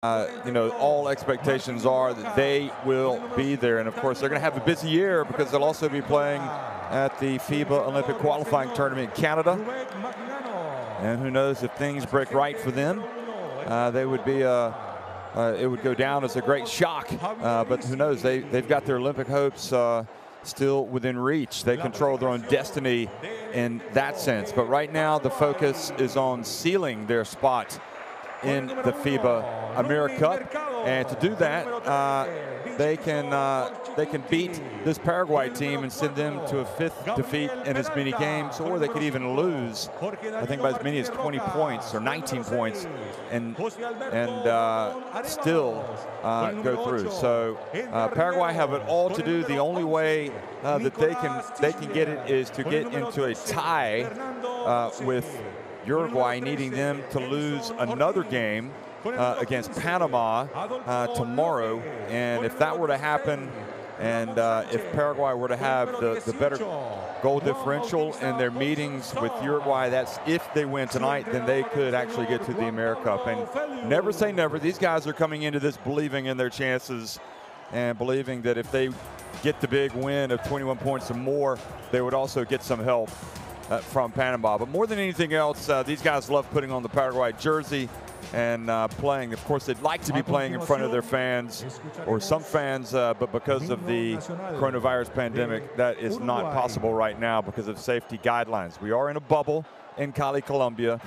You know, all expectations are that they will be there. And of course, they're going to have a busy year because they'll also be playing at the FIBA Olympic qualifying tournament in Canada. And who knows, if things break right for them, they would be it would go down as a great shock. But who knows, they've got their Olympic hopes still within reach. They control their own destiny in that sense. But right now, the focus is on sealing their spot in the FIBA AmeriCup, and to do that, they can beat this Paraguay team and send them to a 5th defeat in as many games, or they could even lose, I think, by as many as 20 points or 19 points, and still go through. So Paraguay have it all to do. The only way that they can get it is to get into a tie with Uruguay, needing them to lose another game against Panama tomorrow. And if that were to happen, and if Paraguay were to have the better goal differential in their meetings with Uruguay, that's if they win tonight, then they could actually get to the AmeriCup. And never say never. These guys are coming into this believing in their chances and believing that if they get the big win of 21 points or more, they would also get some help from Panama. But more than anything else, these guys love putting on the Paraguay jersey and playing. Of course, they'd like to be playing in front of their fans, or some fans, but because of the coronavirus pandemic, that is not possible right now because of safety guidelines. We are in a bubble in Cali, Colombia,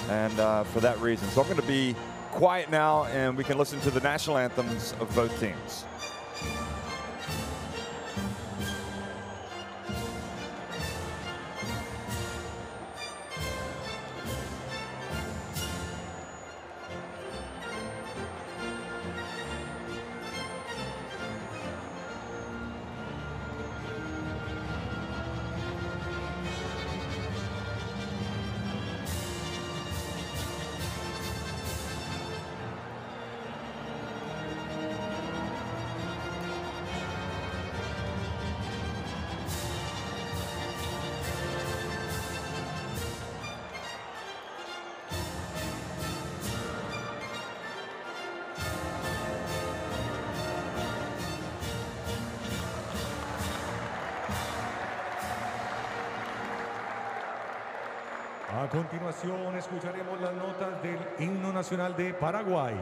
and for that reason. So I'm going to be quiet now, and we can listen to the national anthems of both teams. A continuación escucharemos las notas del himno nacional de Paraguay.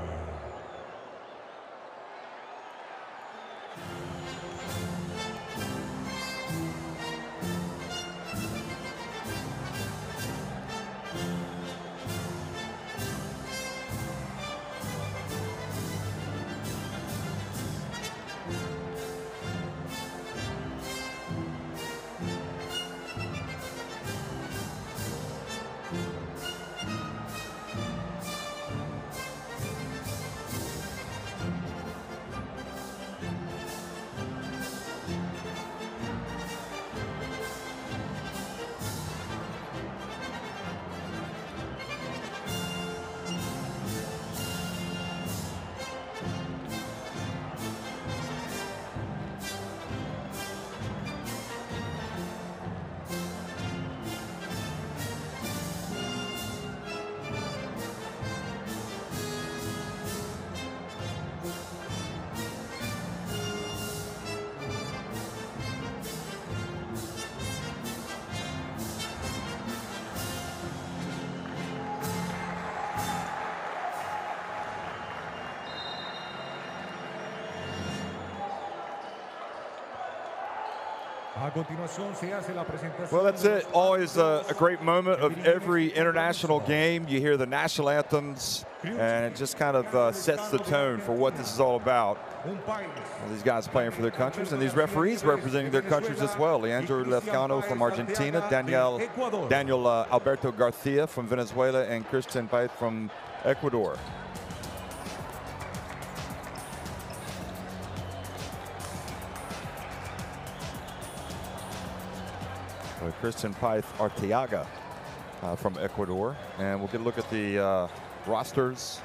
Well, that's it. Always a great moment of every international game. You hear the national anthems, and it just kind of sets the tone for what this is all about. These guys playing for their countries, and these referees representing their countries as well. Leandro Lezcano from Argentina, Daniel Alberto Garcia from Venezuela, and Christian Paez from Ecuador. Christian Paez Arteaga from Ecuador. And we'll get a look at the rosters,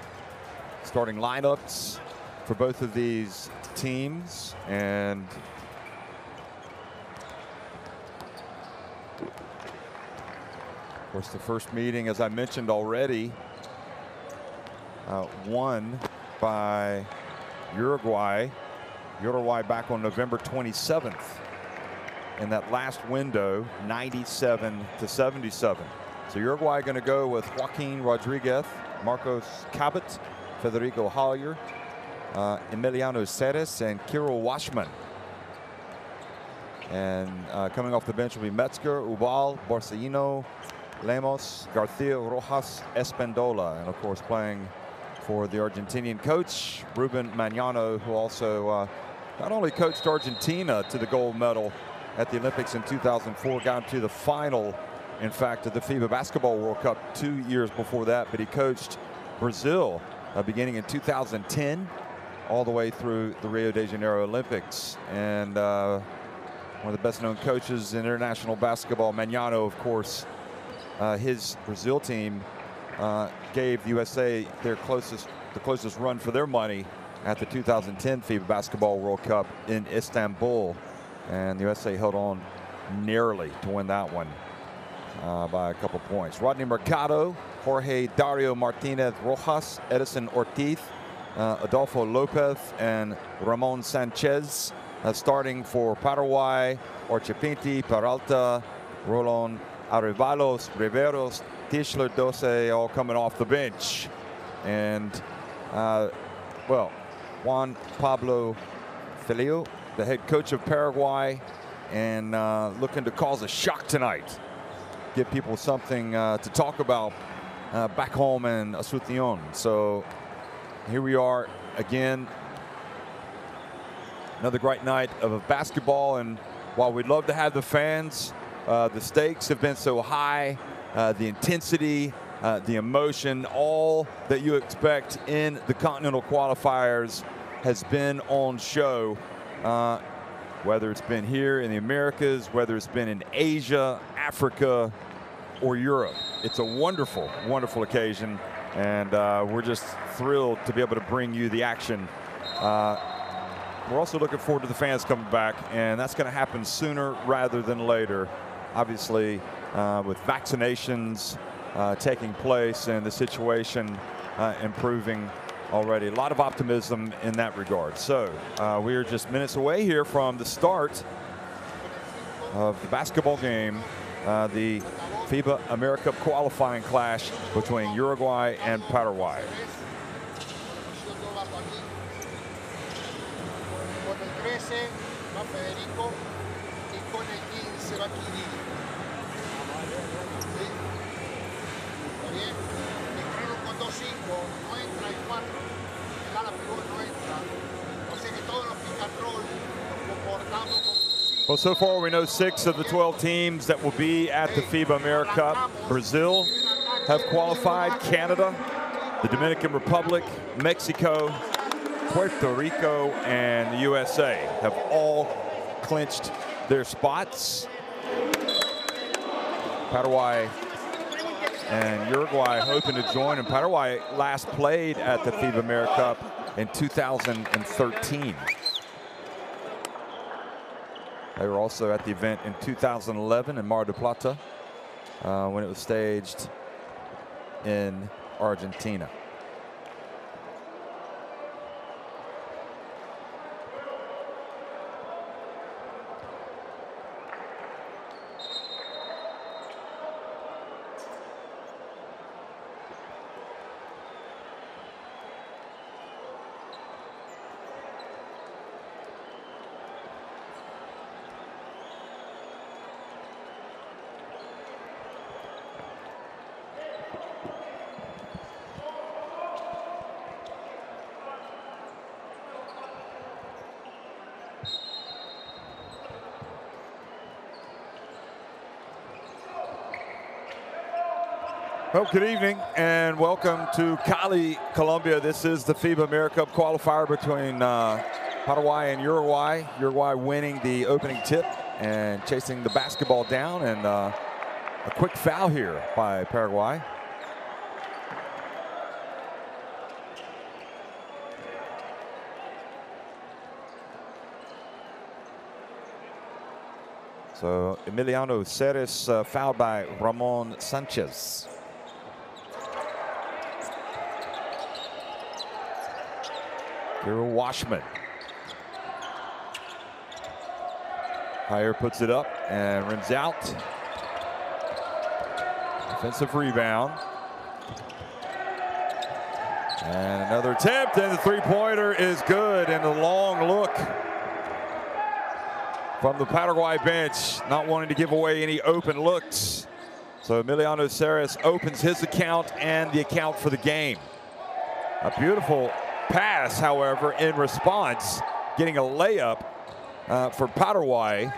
starting lineups for both of these teams. And of course, the first meeting, as I mentioned already, won by Uruguay. Uruguay back on November 27th. In that last window, 97-77. So Uruguay going to go with Joaquin Rodriguez, Marcos Cabot, Federico Hollier, Emiliano Ceres, and Kirill Washman. And coming off the bench will be Metzger, Ubal, Borsalino, Lemos, Garcia, Rojas, Espendola, and of course playing for the Argentinian coach, Ruben Magnano, who also not only coached Argentina to the gold medal at the Olympics in 2004, got to the final, in fact, of the FIBA Basketball World Cup 2 years before that, but he coached Brazil beginning in 2010 all the way through the Rio de Janeiro Olympics. And one of the best known coaches in international basketball, Magnano, of course, his Brazil team gave the USA the closest run for their money at the 2010 FIBA Basketball World Cup in Istanbul. And the USA held on narrowly to win that one by a couple points. Rodney Mercado, Jorge Dario Martinez Rojas, Edison Ortiz, Adolfo Lopez, and Ramon Sanchez. Starting for Paraguay, Orchepinti, Peralta, Rolon Arevalos, Riveros, Tischler, Dose, all coming off the bench. And, well, Juan Pablo Filio, the head coach of Paraguay, and looking to cause a shock tonight. Give people something to talk about back home in Asunción. So here we are again. Another great night of basketball, and while we'd love to have the fans, the stakes have been so high, the intensity, the emotion, all that you expect in the Continental Qualifiers has been on show, whether it's been here in the Americas, whether it's been in Asia, Africa, or Europe. It's a wonderful, wonderful occasion, and we're just thrilled to be able to bring you the action. We're also looking forward to the fans coming back, and that's going to happen sooner rather than later. Obviously, with vaccinations taking place and the situation improving already. A lot of optimism in that regard. So we are just minutes away here from the start of the basketball game, the FIBA AmeriCup qualifying clash between Uruguay and Paraguay. Well, so far we know 6 of the 12 teams that will be at the FIBA AmeriCup. Brazil have qualified, Canada, the Dominican Republic, Mexico, Puerto Rico, and the USA have all clinched their spots. Paraguay and Uruguay hoping to join, and Paraguay last played at the FIBA AmeriCup in 2013. They were also at the event in 2011 in Mar del Plata when it was staged in Argentina. Well, good evening and welcome to Cali, Colombia. This is the FIBA AmeriCup qualifier between Paraguay and Uruguay. Uruguay winning the opening tip and chasing the basketball down, and a quick foul here by Paraguay. So Emiliano Ceres fouled by Ramon Sanchez. Kirill Washman. Higher puts it up and rims out. Offensive rebound. And another attempt, and the three-pointer is good, and a long look from the Paraguay bench, not wanting to give away any open looks. So Emiliano Ceres opens his account and the account for the game. A beautiful pass, however, in response, getting a layup for Paraguay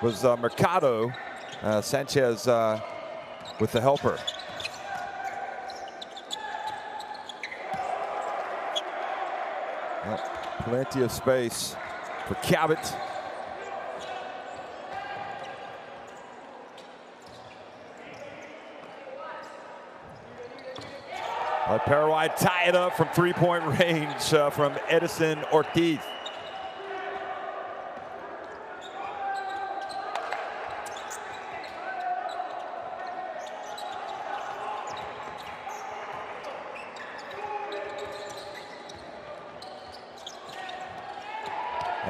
was Mercado. Sanchez with the helper. Plenty of space for Cabot. Paraguay tie it up from three-point range from Edison Ortiz.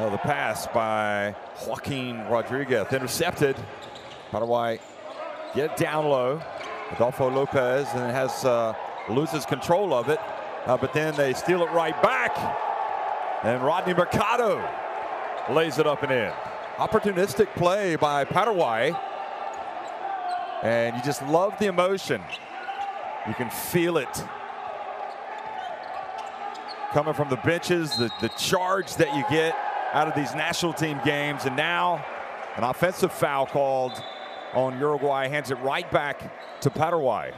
The pass by Joaquin Rodriguez intercepted. Paraguay get it down low. Adolfo Lopez and has loses control of it, but then they steal it right back. And Rodney Mercado lays it up and in. Opportunistic play by Paraguay. And you just love the emotion. You can feel it coming from the benches, the charge that you get out of these national team games. And now an offensive foul called on Uruguay, hands it right back to Paraguay.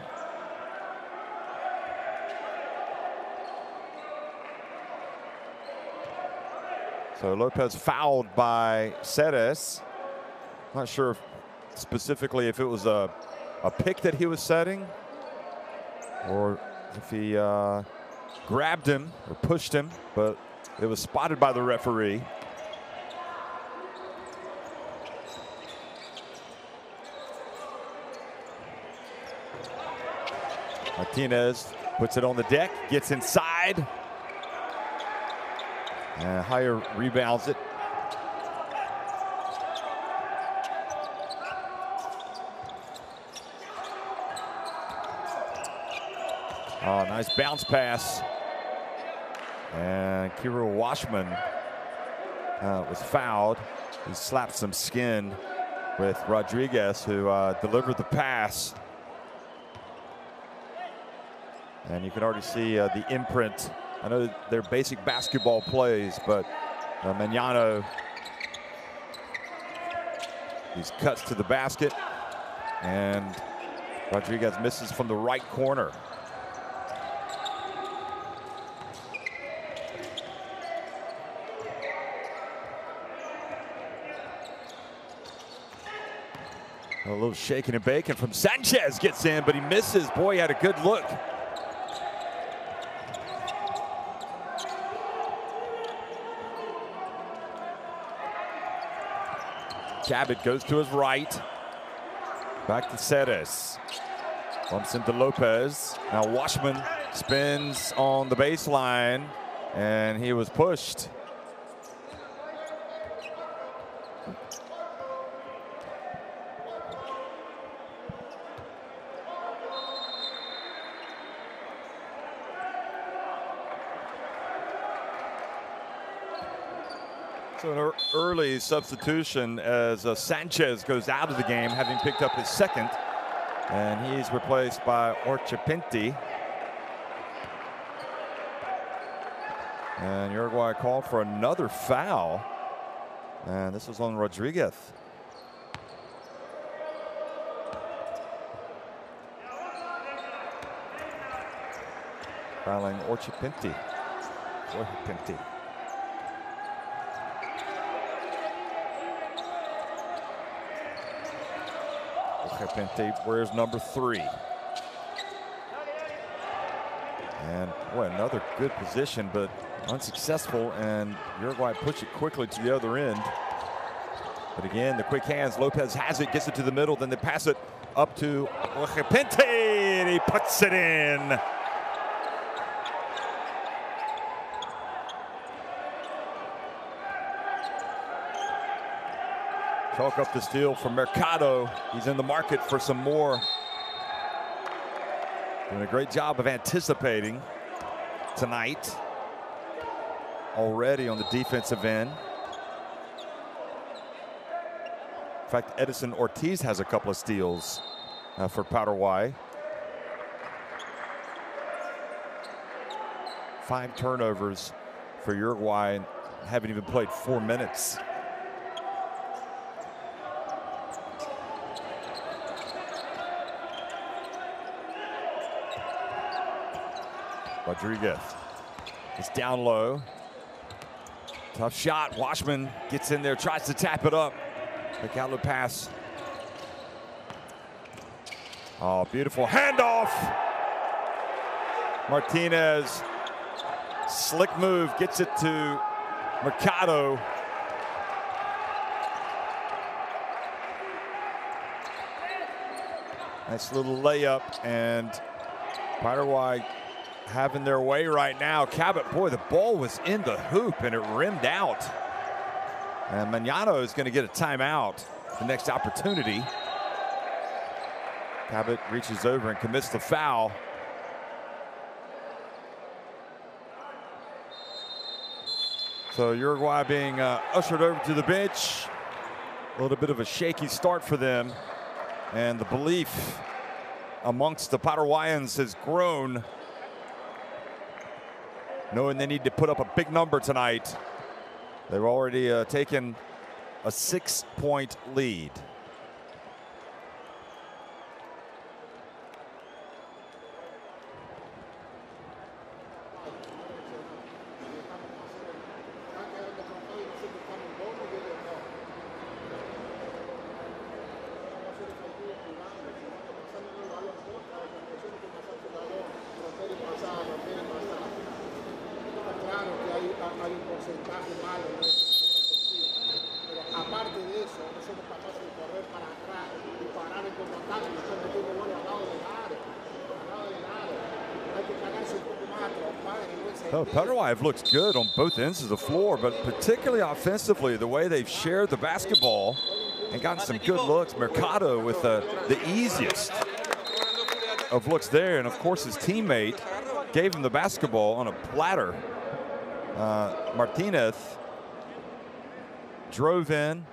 So Lopez fouled by Ceres. Not sure specifically if it was a pick that he was setting or if he grabbed him or pushed him, but it was spotted by the referee. Martinez puts it on the deck, gets inside. And Higher rebounds it. Oh, nice bounce pass. And Kirill Washman was fouled. He slapped some skin with Rodriguez, who delivered the pass. And you can already see the imprint. I know they're basic basketball plays, but Magnano, these cuts to the basket, and Rodriguez misses from the right corner. A little shaking and baking from Sanchez, gets in, but he misses. Boy, he had a good look. Cabot goes to his right. Back to Ceres. Bumps into Lopez. Now Washman spins on the baseline, and he was pushed. So an early substitution as Sanchez goes out of the game, having picked up his second, and he's replaced by Orchipinti. And Uruguay called for another foul, and this was on Rodriguez. Fouling Orchipinti. Orchipinti. Where's number 3? And boy, another good position, but unsuccessful, and Uruguay push it quickly to the other end. But again, the quick hands. Lopez has it, gets it to the middle, then they pass it up to Orchipinti, and he puts it in. Chalk up the steal from Mercado. He's in the market for some more. Doing a great job of anticipating tonight. Already on the defensive end. In fact, Edison Ortiz has a couple of steals for Paraguay. 5 turnovers for Uruguay and haven't even played 4 minutes. Rodriguez is down low. Tough shot. Washman gets in there, tries to tap it up. Quick outlet pass. Oh, beautiful handoff. Martinez, slick move, gets it to Mercado. Nice little layup, and Paraguay having their way right now. Cabot, boy, the ball was in the hoop and it rimmed out. And Mañano is going to get a timeout. The next opportunity. Cabot reaches over and commits the foul. So Uruguay being ushered over to the bench. A little bit of a shaky start for them. And the belief amongst the Paraguayans has grown, knowing they need to put up a big number tonight. They've already taken a 6-point lead. Oh, Paraguay have looked good on both ends of the floor, but particularly offensively, the way they've shared the basketball and gotten some good looks. Mercado with the easiest of looks there, and of course his teammate gave him the basketball on a platter. Martinez drove in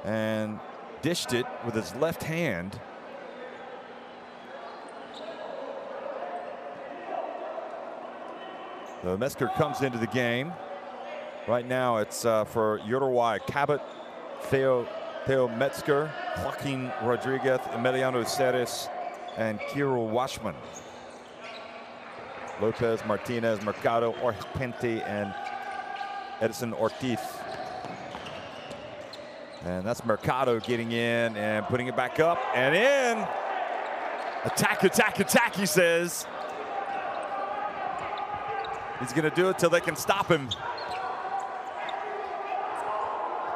and dished it with his left hand. So Metzger comes into the game. Right now it's for Uruguay. Cabot, Theo Metzger, Joaquin Rodriguez, Emiliano Ceres, and Kirill Washman. Lopez, Martinez, Mercado, Orpenti, and Edison Ortiz. And that's Mercado getting in and putting it back up and in. Attack, attack, attack, he says. He's going to do it till they can stop him.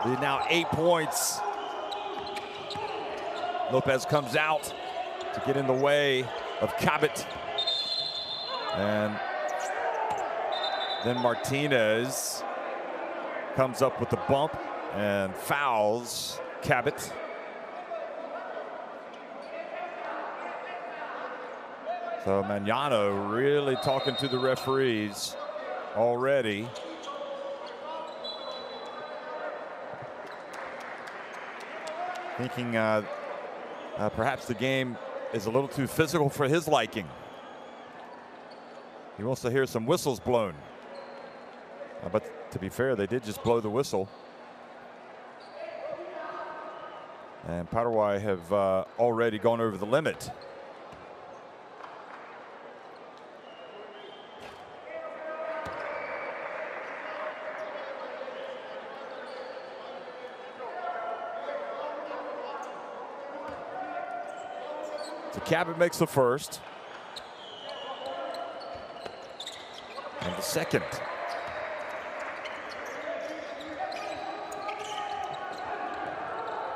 Lead now 8 points. Lopez comes out to get in the way of Cabot. And then Martinez comes up with the bump and fouls Cabot. So Mañano really talking to the referees already. Thinking perhaps the game is a little too physical for his liking. He wants to hear some whistles blown. But to be fair, they did just blow the whistle. And Paraguay have already gone over the limit. So Cabot makes the first. And the second.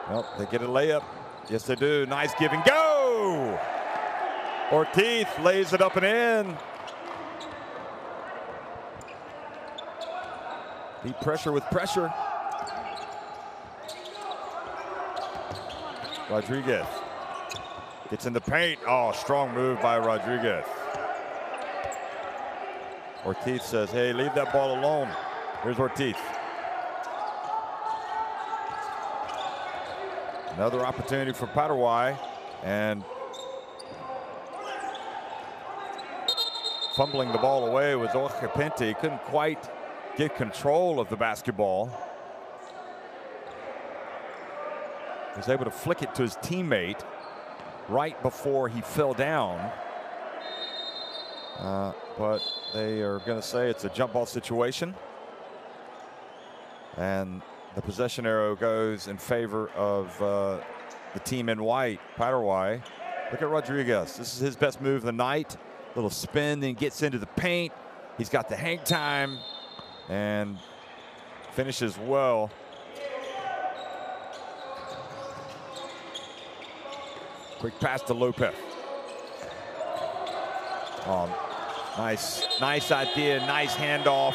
Well, they get a layup. Yes, they do. Nice give and go. Ortiz lays it up and in. Beat pressure with pressure. Rodriguez gets in the paint. Oh, strong move by Rodriguez. Ortiz says, hey, leave that ball alone. Here's Ortiz. Another opportunity for Paraguay, and fumbling the ball away was Jorge Pinti. Couldn't quite get control of the basketball. Was able to flick it to his teammate right before he fell down. But they are going to say it's a jump ball situation. And the possession arrow goes in favor of the team in white, Paraguay. Look at Rodriguez. This is his best move of the night. Little spin, then gets into the paint. He's got the hang time and finishes well. Quick pass to Lopez. Nice idea, nice handoff.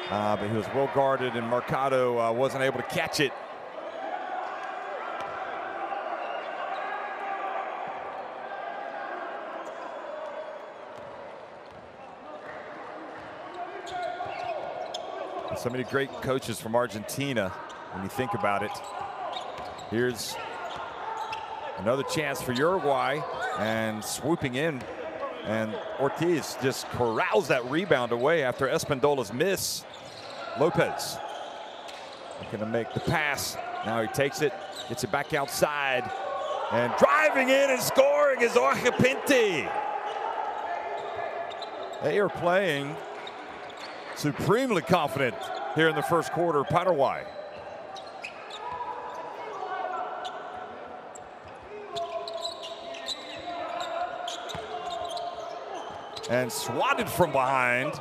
But he was well guarded, and Mercado wasn't able to catch it. So many great coaches from Argentina when you think about it. Here's another chance for Uruguay, and swooping in, and Ortiz just corrals that rebound away after Espindola's miss. Lopez looking to make the pass. Now he takes it, gets it back outside, and driving in and scoring is Jorge Pinti. They are playing supremely confident here in the first quarter, Paraguay. And swatted from behind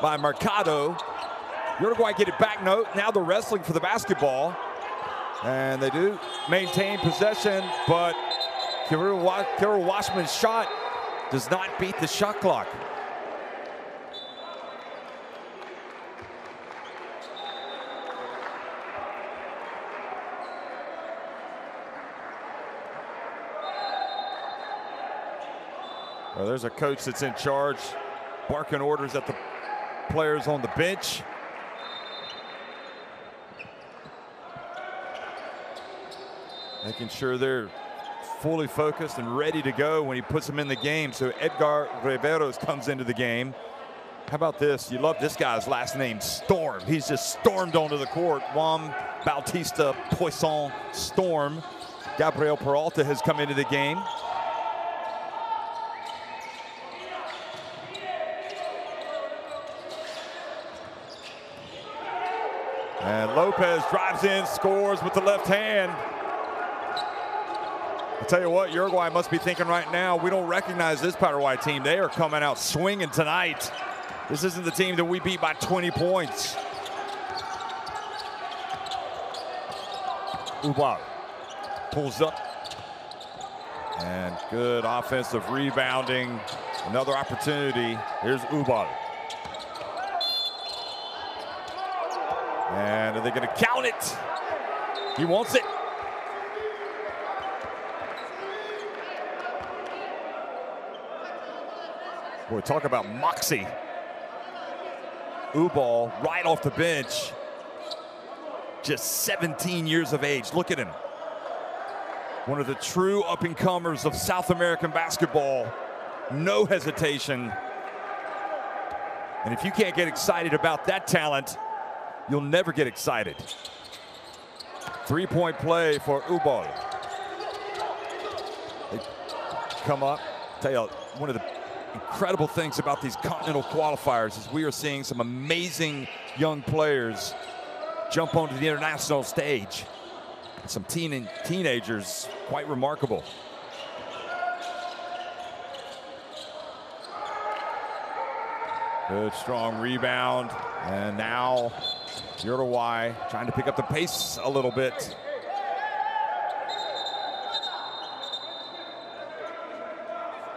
by Mercado. Uruguay get it back. No, now they're wrestling for the basketball. And they do maintain possession, but Kirill Washman's shot does not beat the shot clock. Well, there's a coach that's in charge, barking orders at the players on the bench. Making sure they're fully focused and ready to go when he puts them in the game. So Edgar Riveros comes into the game. How about this? You love this guy's last name, Storm. He's just stormed onto the court. Juan Bautista Poisson Storm. Gabriel Peralta has come into the game. And Lopez drives in, scores with the left hand. I'll tell you what, Uruguay must be thinking right now, we don't recognize this Paraguay team. They are coming out swinging tonight. This isn't the team that we beat by 20 points. Ubal pulls up. And good offensive rebounding. Another opportunity. Here's Ubal. And are they going to count it? He wants it. Boy, talk about moxie. Ubal right off the bench. Just 17 years of age. Look at him. One of the true up-and-comers of South American basketball. No hesitation. And if you can't get excited about that talent, you'll never get excited. Three-point play for Ubal. They come up. Tell you, one of the incredible things about these continental qualifiers is we are seeing some amazing young players jump onto the international stage. Some teenagers, quite remarkable. Good strong rebound, and now Uruguay trying to pick up the pace a little bit.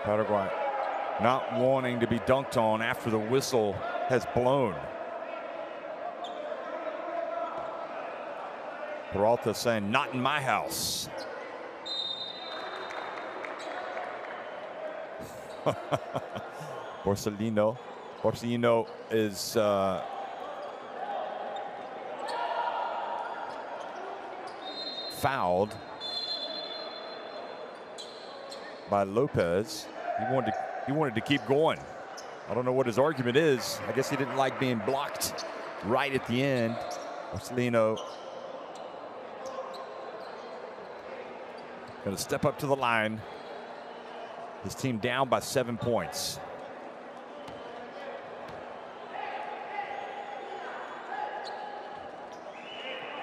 Paraguay not wanting to be dunked on after the whistle has blown. Peralta saying, not in my house. Borsellino. Borsellino is fouled by Lopez. He wanted to keep going. I don't know what his argument is. I guess he didn't like being blocked right at the end. Borsellino going to step up to the line. His team down by 7 points.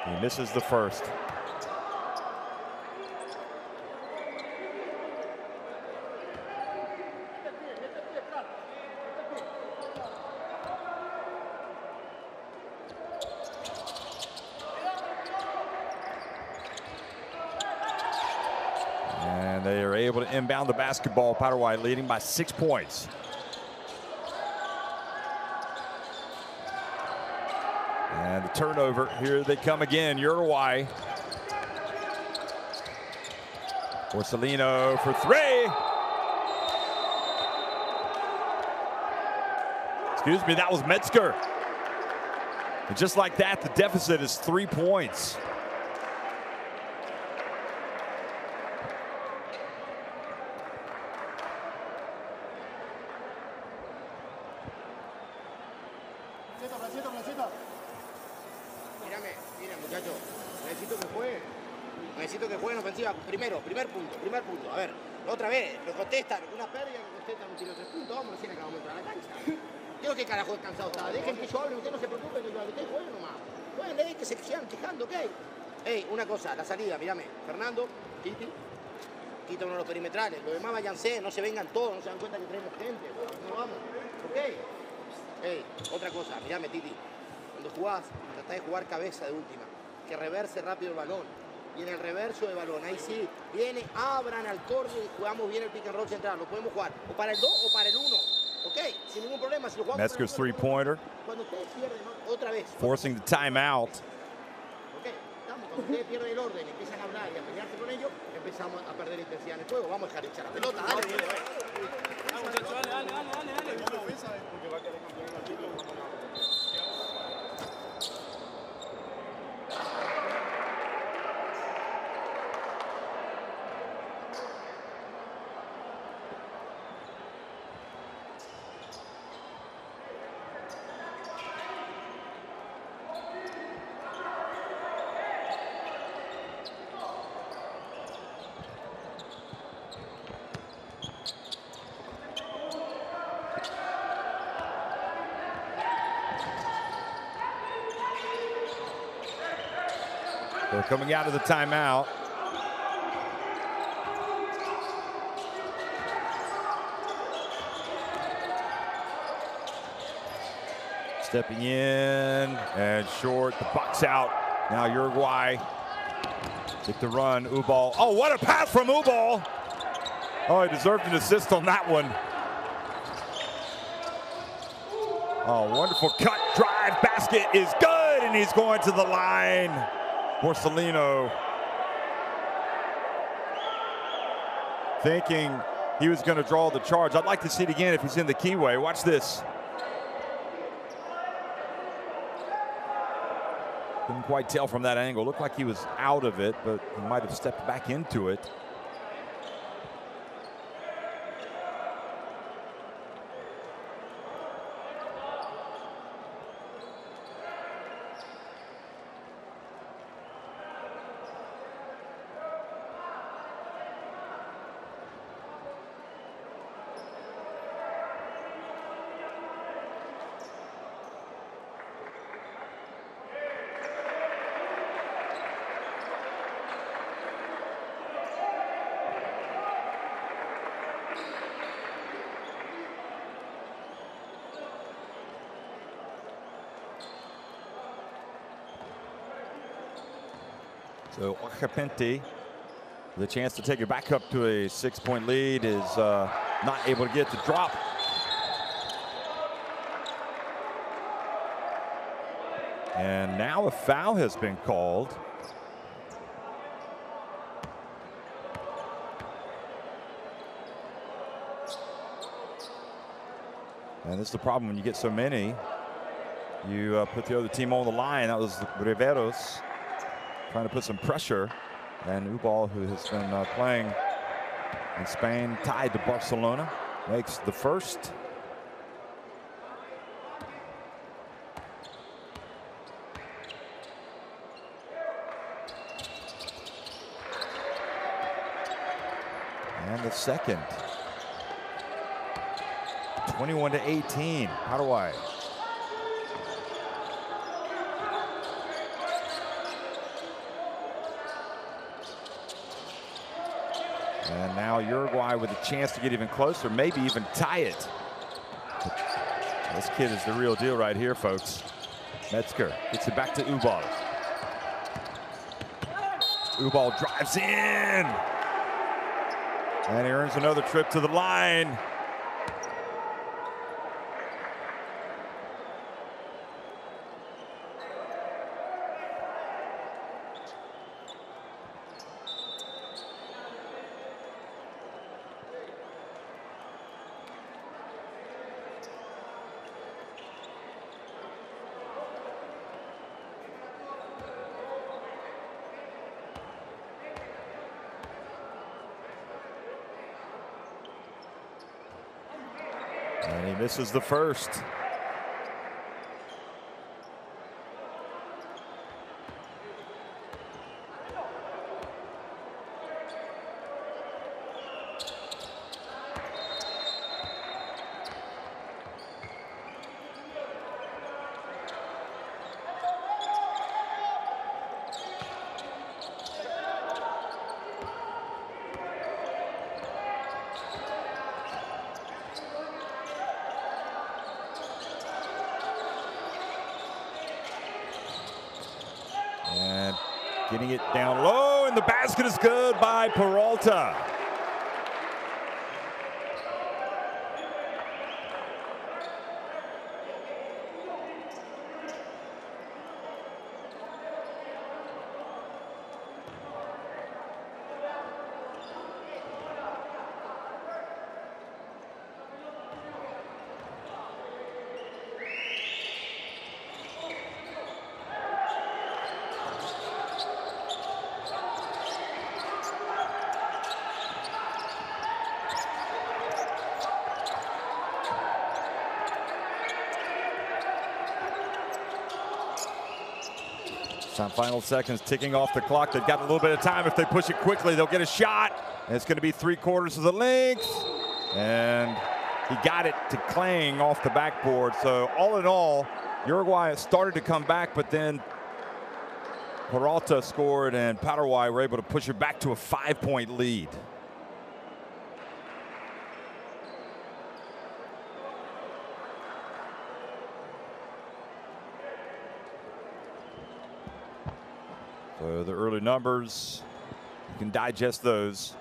He misses the first. And they are able to inbound the basketball. Paraguay leading by 6 points. And the turnover. Here they come again. Uruguay. Borsellino for three. Excuse me, that was Metzger. And just like that, the deficit is 3 points. Primer punto. A ver, otra vez, lo contestan, una pérdida, lo contestan, un tiro de 3 puntos, vamos recién acabamos de entrar a la cancha. Yo qué carajo descansado estaba, dejen que yo hable, usted no se preocupe, que usted juegue nomás. Jueguen, que se sigan quejando, ¿ok? Ey, una cosa, la salida, mírame, Fernando, Titi, quita uno de los perimetrales, los demás váyanse, no se vengan todos, no se dan cuenta que tenemos gente, no vamos, ¿ok? Ey, otra cosa, mírame, Titi, cuando jugás, tratá de jugar cabeza de última, que reverse rápido el balón. Y en el reverso de balón, ahí sí, viene, abran al córner y jugamos bien el pick and roll central. Lo podemos jugar o para el 2 o para el 1. ¿Ok? Sin ningún problema. Si lo jugamos Metzger's three-pointer. Cuando ustedes pierden, otra vez. Forcing the timeout. Ok, estamos. Cuando ustedes pierden el orden, empiezan a hablar y a pelearse con ellos, empezamos a perder intensidad en el juego. Vamos a dejar echar la pelota. Dale, dale, They're coming out of the timeout. Stepping in and short, the box out. Now Uruguay get the run. Ubal. Oh, what a pass from Ubal. Oh, he deserved an assist on that one. Oh, wonderful cut, drive, basket is good, and he's going to the line. Borsellino thinking he was going to draw the charge. I'd like to see it again if he's in the keyway. Watch this. Couldn't quite tell from that angle. Looked like he was out of it, but he might have stepped back into it. So Ojapente, the chance to take it back up to a 6-point lead, is not able to get the drop. And now a foul has been called. And this is the problem when you get so many. You put the other team on the line. That was Riveros trying to put some pressure. And Ubal, who has been playing in Spain, tied to Barcelona, makes the first. And the second. 21-18, Paraguay. And now Uruguay with a chance to get even closer, maybe even tie it. This kid is the real deal right here, folks. Metzger gets it back to Ubal. Ubal drives in. And he earns another trip to the line. And he misses the first. And getting it down low, and the basket is good by Peralta. Some final seconds ticking off the clock. They've got a little bit of time. If they push it quickly, they'll get a shot. And it's going to be 3/4 of the length. And he got it to clang off the backboard. So all in all, Uruguay started to come back, but then Peralta scored, and Paraguay were able to push it back to a 5-point lead. So the early numbers, you can digest those.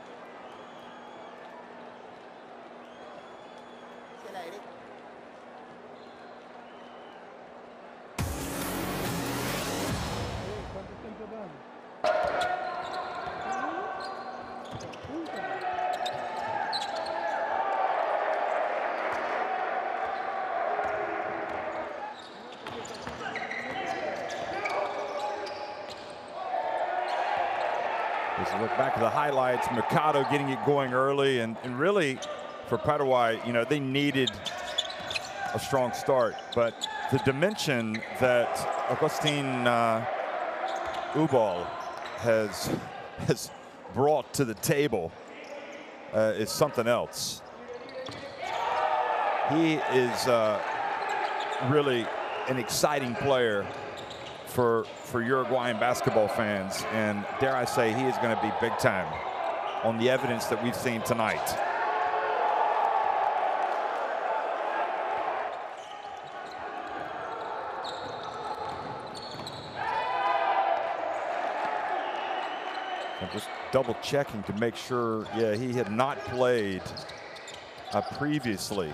As you look back at the highlights, Mercado getting it going early, and really for Paraguay, you know, they needed a strong start, but the dimension that Agustin Ubal has brought to the table is something else. He is really an exciting player for Uruguayan basketball fans, and dare I say, he is going to be big time on the evidence that we've seen tonight. I'm just double checking to make sure, yeah, he had not played previously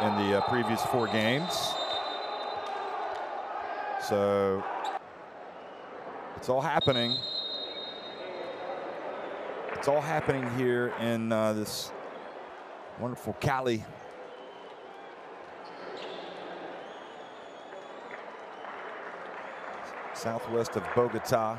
in the previous 4 games. So it's all happening. It's all happening here in this wonderful Cali. southwest of Bogota.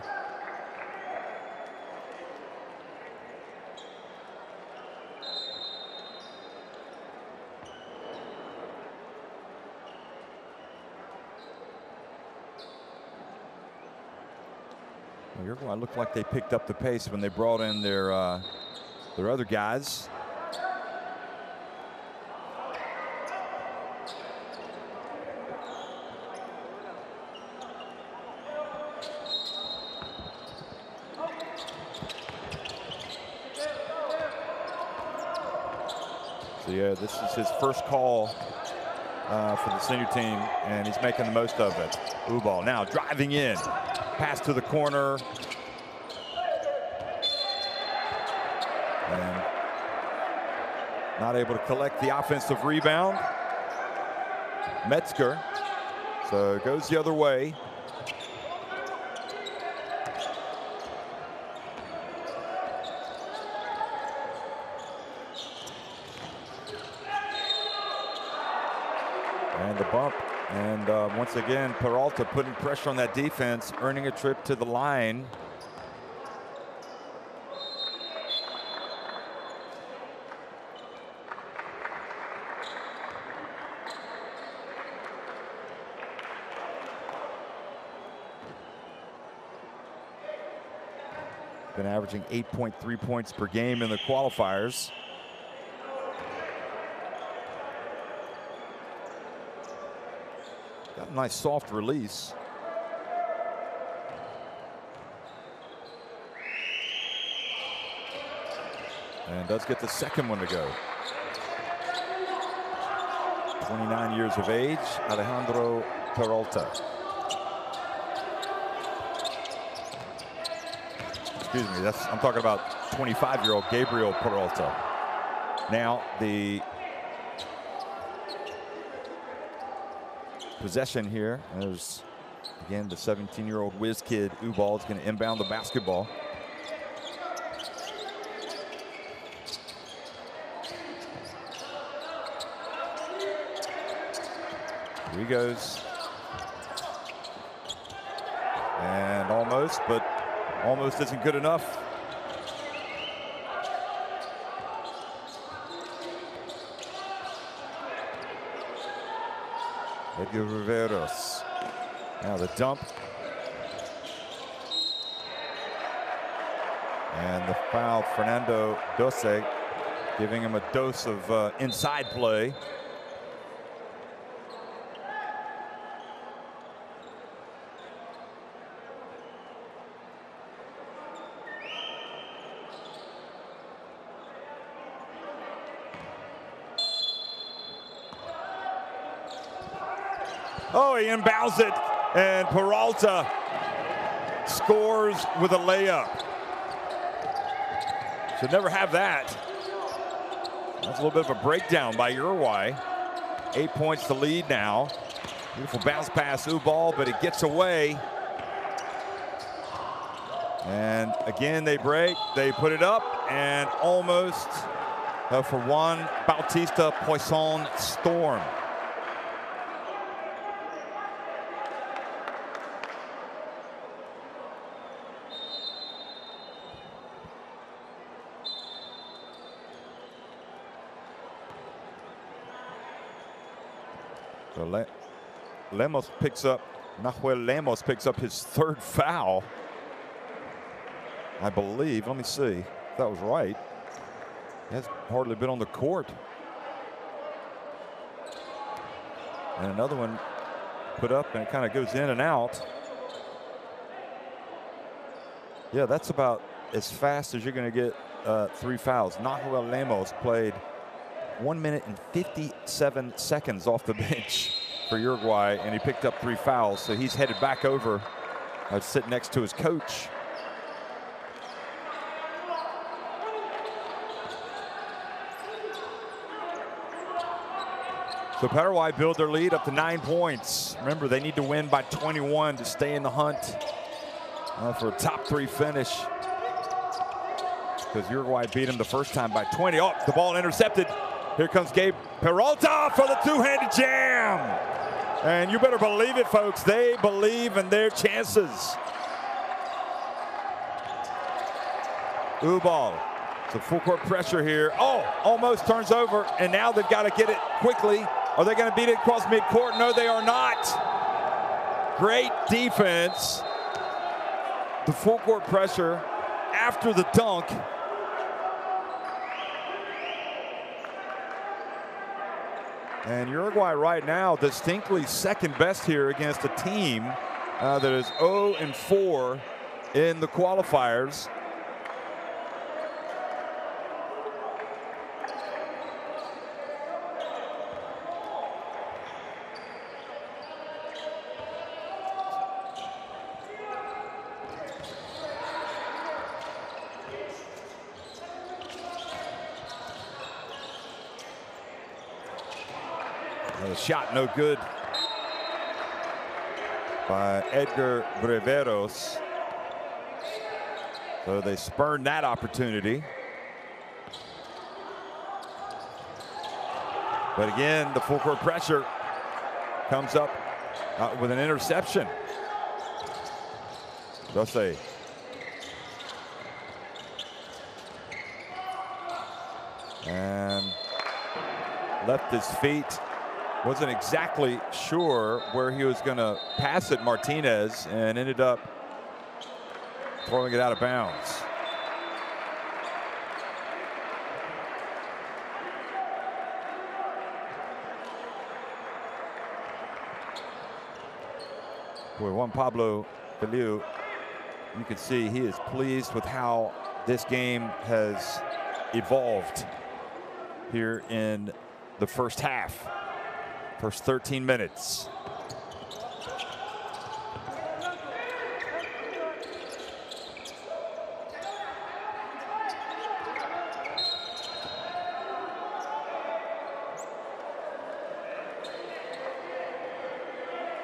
Uruguay looked like they picked up the pace when they brought in their other guys. So yeah, this is his first call for the senior team, and he's making the most of it. Ubal now driving in. Pass to the corner. And not able to collect the offensive rebound. Metzger. So it goes the other way. And the bump. And once again, Peralta putting pressure on that defense, earning a trip to the line. Been averaging 8.3 points per game in the qualifiers. Got a nice soft release. And does get the second one to go. 29 years of age, Alejandro Peralta. Excuse me, I'm talking about 25-year-old Gabriel Peralta. Now the possession here. There's again the 17-year-old whiz kid Ubal is going to inbound the basketball. Here he goes. And almost, but almost isn't good enough. Edgar Riveros. Now the dump. And the foul, Fernando Dose, giving him a dose of inside play. Oh, he inbounds it, and Peralta scores with a layup. Should never have that. That's a little bit of a breakdown by Uruguay. 8 points to lead now. Beautiful bounce pass, Ubal, but it gets away. And again, they break, they put it up, and almost for Juan Bautista Poisson Storm. So Nahuel Lemos picks up his third foul, I believe. Let me see if that was right. He has hardly been on the court. And another one put up, and it kind of goes in and out. Yeah, that's about as fast as you're going to get 3 fouls. Nahuel Lemos played 1 minute and 57 seconds off the bench for Uruguay, and he picked up 3 fouls. So he's headed back over, sit next to his coach. So Paraguay build their lead up to 9 points. Remember, they need to win by 21 to stay in the hunt for a top 3 finish, because Uruguay beat them the first time by 20. Oh, the ball intercepted. Here comes Gabe Peralta for the two-handed jam. And you better believe it, folks. They believe in their chances. Ubal. So full court pressure here. Oh, almost turns over. And now they've got to get it quickly. Are they going to beat it across midcourt? No, they are not. Great defense. The full court pressure after the dunk. And Uruguay right now distinctly second best here against a team that is 0-4 in the qualifiers. The shot no good by Edgar Breveros. So they spurned that opportunity. But again, the full court pressure comes up with an interception. Dose. And left his feet. Wasn't exactly sure where he was going to pass it, Martinez, and ended up throwing it out of bounds. Boy, Juan Pablo Feliu, you can see he is pleased with how this game has evolved here in the first half. First 13 minutes.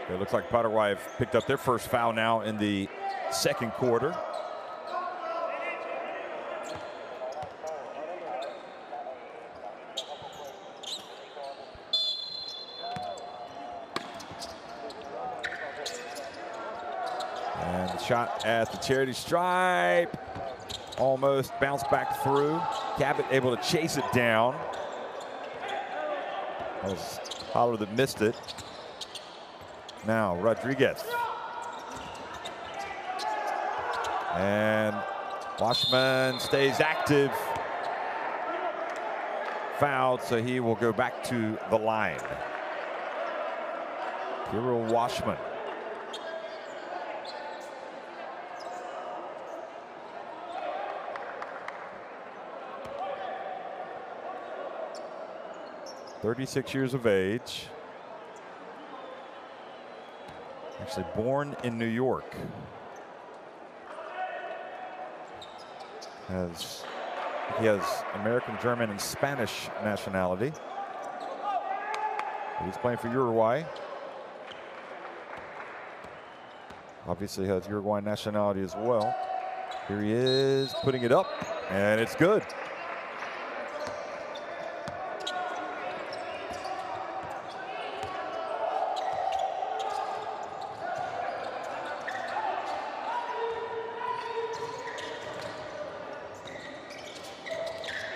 It looks like Paraguay have picked up their first foul now in the second quarter. Shot at the charity stripe. Almost bounced back through. Cabot able to chase it down. That was Holler that missed it. Now Rodriguez. And Washman stays active. Fouled, so he will go back to the line. Kirill Washman. .36 years of age. Actually born in New York. He has American, German, and Spanish nationality. He's playing for Uruguay. Obviously has Uruguayan nationality as well. Here he is putting it up, and it's good.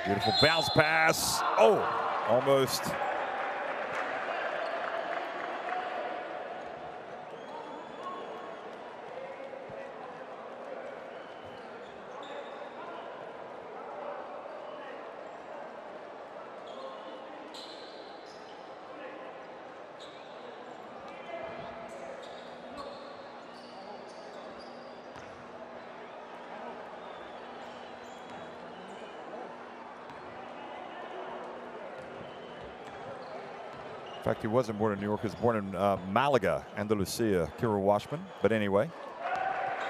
Beautiful bounce pass. Oh, almost. In fact, he wasn't born in New York. He was born in Malaga, Andalusia, Kirill Washman. But anyway,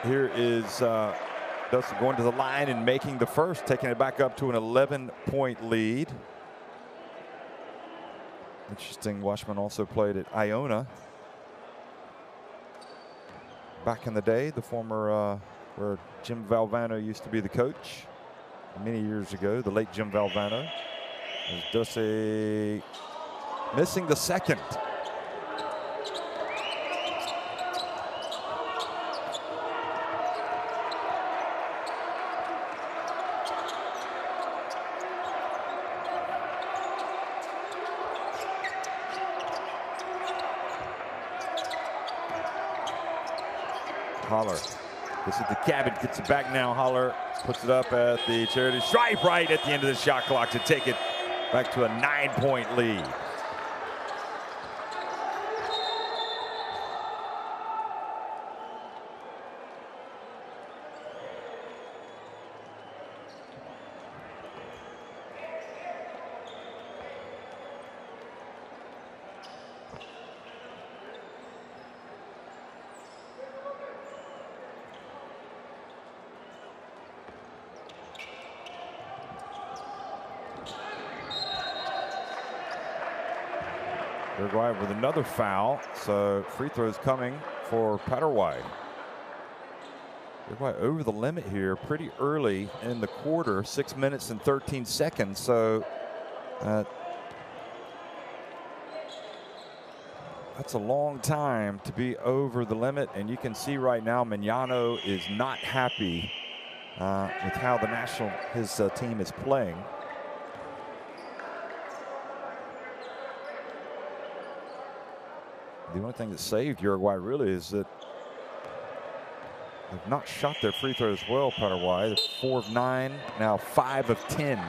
here is Dustin going to the line and making the first, taking it back up to an 11-point lead. Interesting, Washman also played at Iona back in the day, the former where Jim Valvano used to be the coach many years ago, the late Jim Valvano. Dose missing the second. Holler. This is the cabin. Gets it back now. Holler puts it up at the charity stripe right at the end of the shot clock to take it back to a 9-point lead. Uruguay with another foul, so free throws coming for Paraguay. Uruguay over the limit here pretty early in the quarter, 6 minutes and 13 seconds. So that's a long time to be over the limit, and you can see right now Mignano is not happy with how his team is playing. The only thing that saved Uruguay really is that they've not shot their free throws well, Paraguay. They're 4 of 9, now 5 of 10.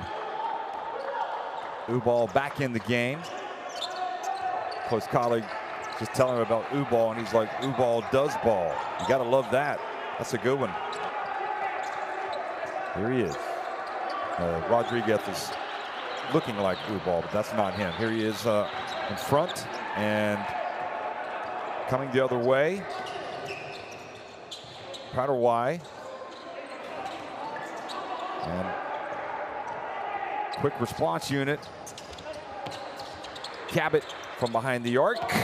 Ubal back in the game. Close colleague just telling him about Ubal, and he's like, Ubal does ball. You got to love that. That's a good one. Here he is. Rodriguez is looking like Ubal, but that's not him. Here he is in front and coming the other way. Paraguay. And quick response unit. Cabot from behind the arc.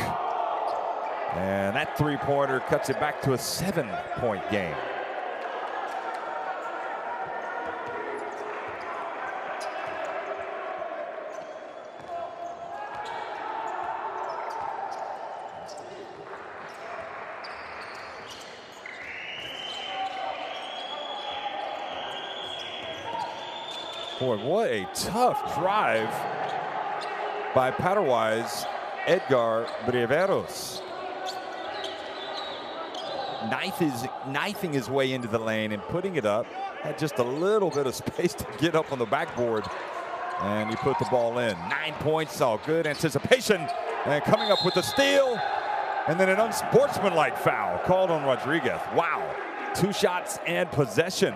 And that three-pointer cuts it back to a 7-point game. Boy, what a tough drive by Paraguay's Edgar Briveros. Knifing his way into the lane and putting it up. Had just a little bit of space to get up on the backboard. And he put the ball in. 9 points, all good anticipation. And coming up with the steal. And then an unsportsmanlike foul called on Rodriguez. Wow, 2 shots and possession.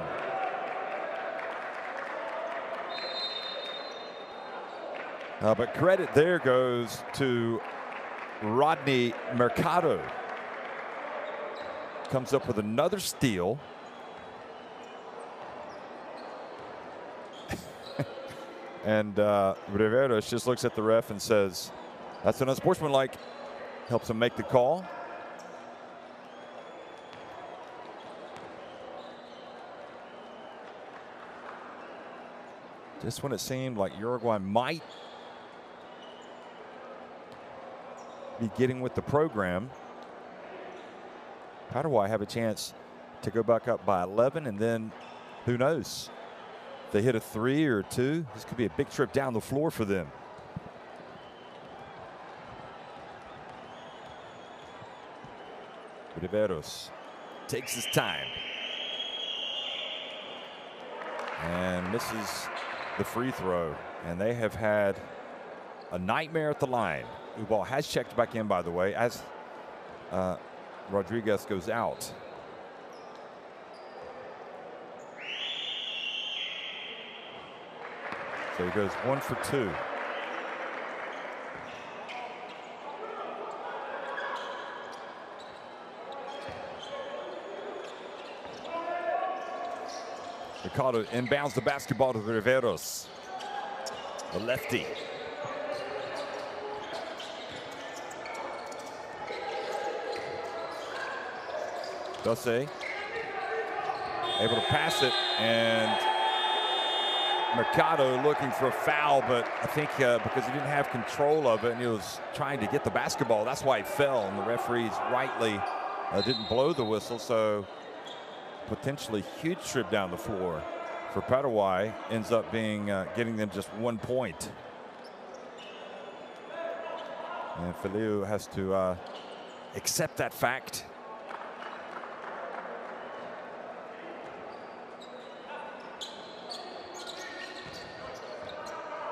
But credit there goes to Rodney Mercado. Comes up with another steal. And Riveros just looks at the ref and says, that's an unsportsmanlike. Helps him make the call. Just when it seemed like Uruguay might be getting with the program, Paraguay have a chance to go back up by 11, and then who knows? If they hit a 3 or 2, this could be a big trip down the floor for them. Riveros takes his time and misses the free throw, and they have had a nightmare at the line. Ubal has checked back in, by the way, as Rodriguez goes out. So he goes 1 for 2. Ricardo inbounds the basketball to Riveros, the lefty. Dossé able to pass it, and Mercado looking for a foul, but I think because he didn't have control of it and he was trying to get the basketball, that's why he fell, and the referees rightly didn't blow the whistle. So potentially huge trip down the floor for Paraguay ends up being getting them just 1 point. And Feliu has to accept that fact.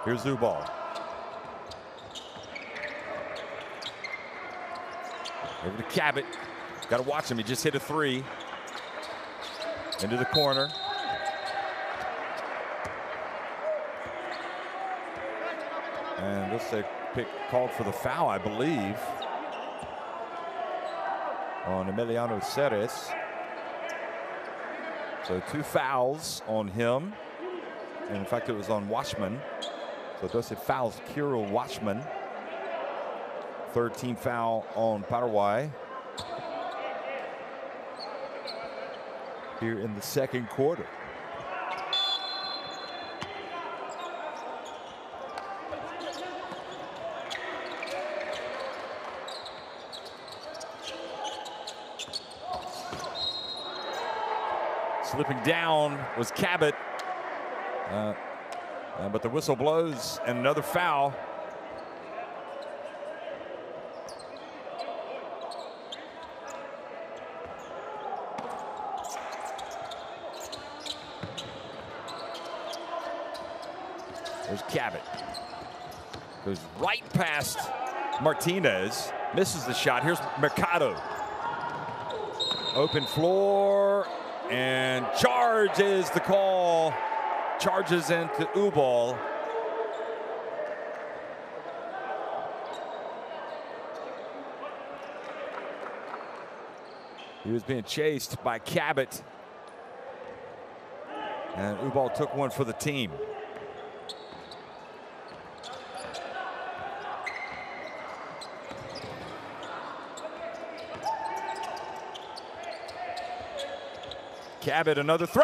Here's Ubal. Over to Cabot. Got to watch him. He just hit a three. Into the corner. And this is a pick called for the foul, I believe, on Emiliano Ceres. So 2 fouls on him. And in fact, it was on Washman. So it does say fouls Kirill Washman. 3rd team foul on Paraguay. Here in the 2nd quarter. Slipping down was Cabot. But the whistle blows and another foul. There's Cabot. Goes right past Martinez. Misses the shot. Here's Mercado. Open floor. And charge is the call. Charges into Ubal. He was being chased by Cabot. And Ubal took one for the team. Cabot, another three.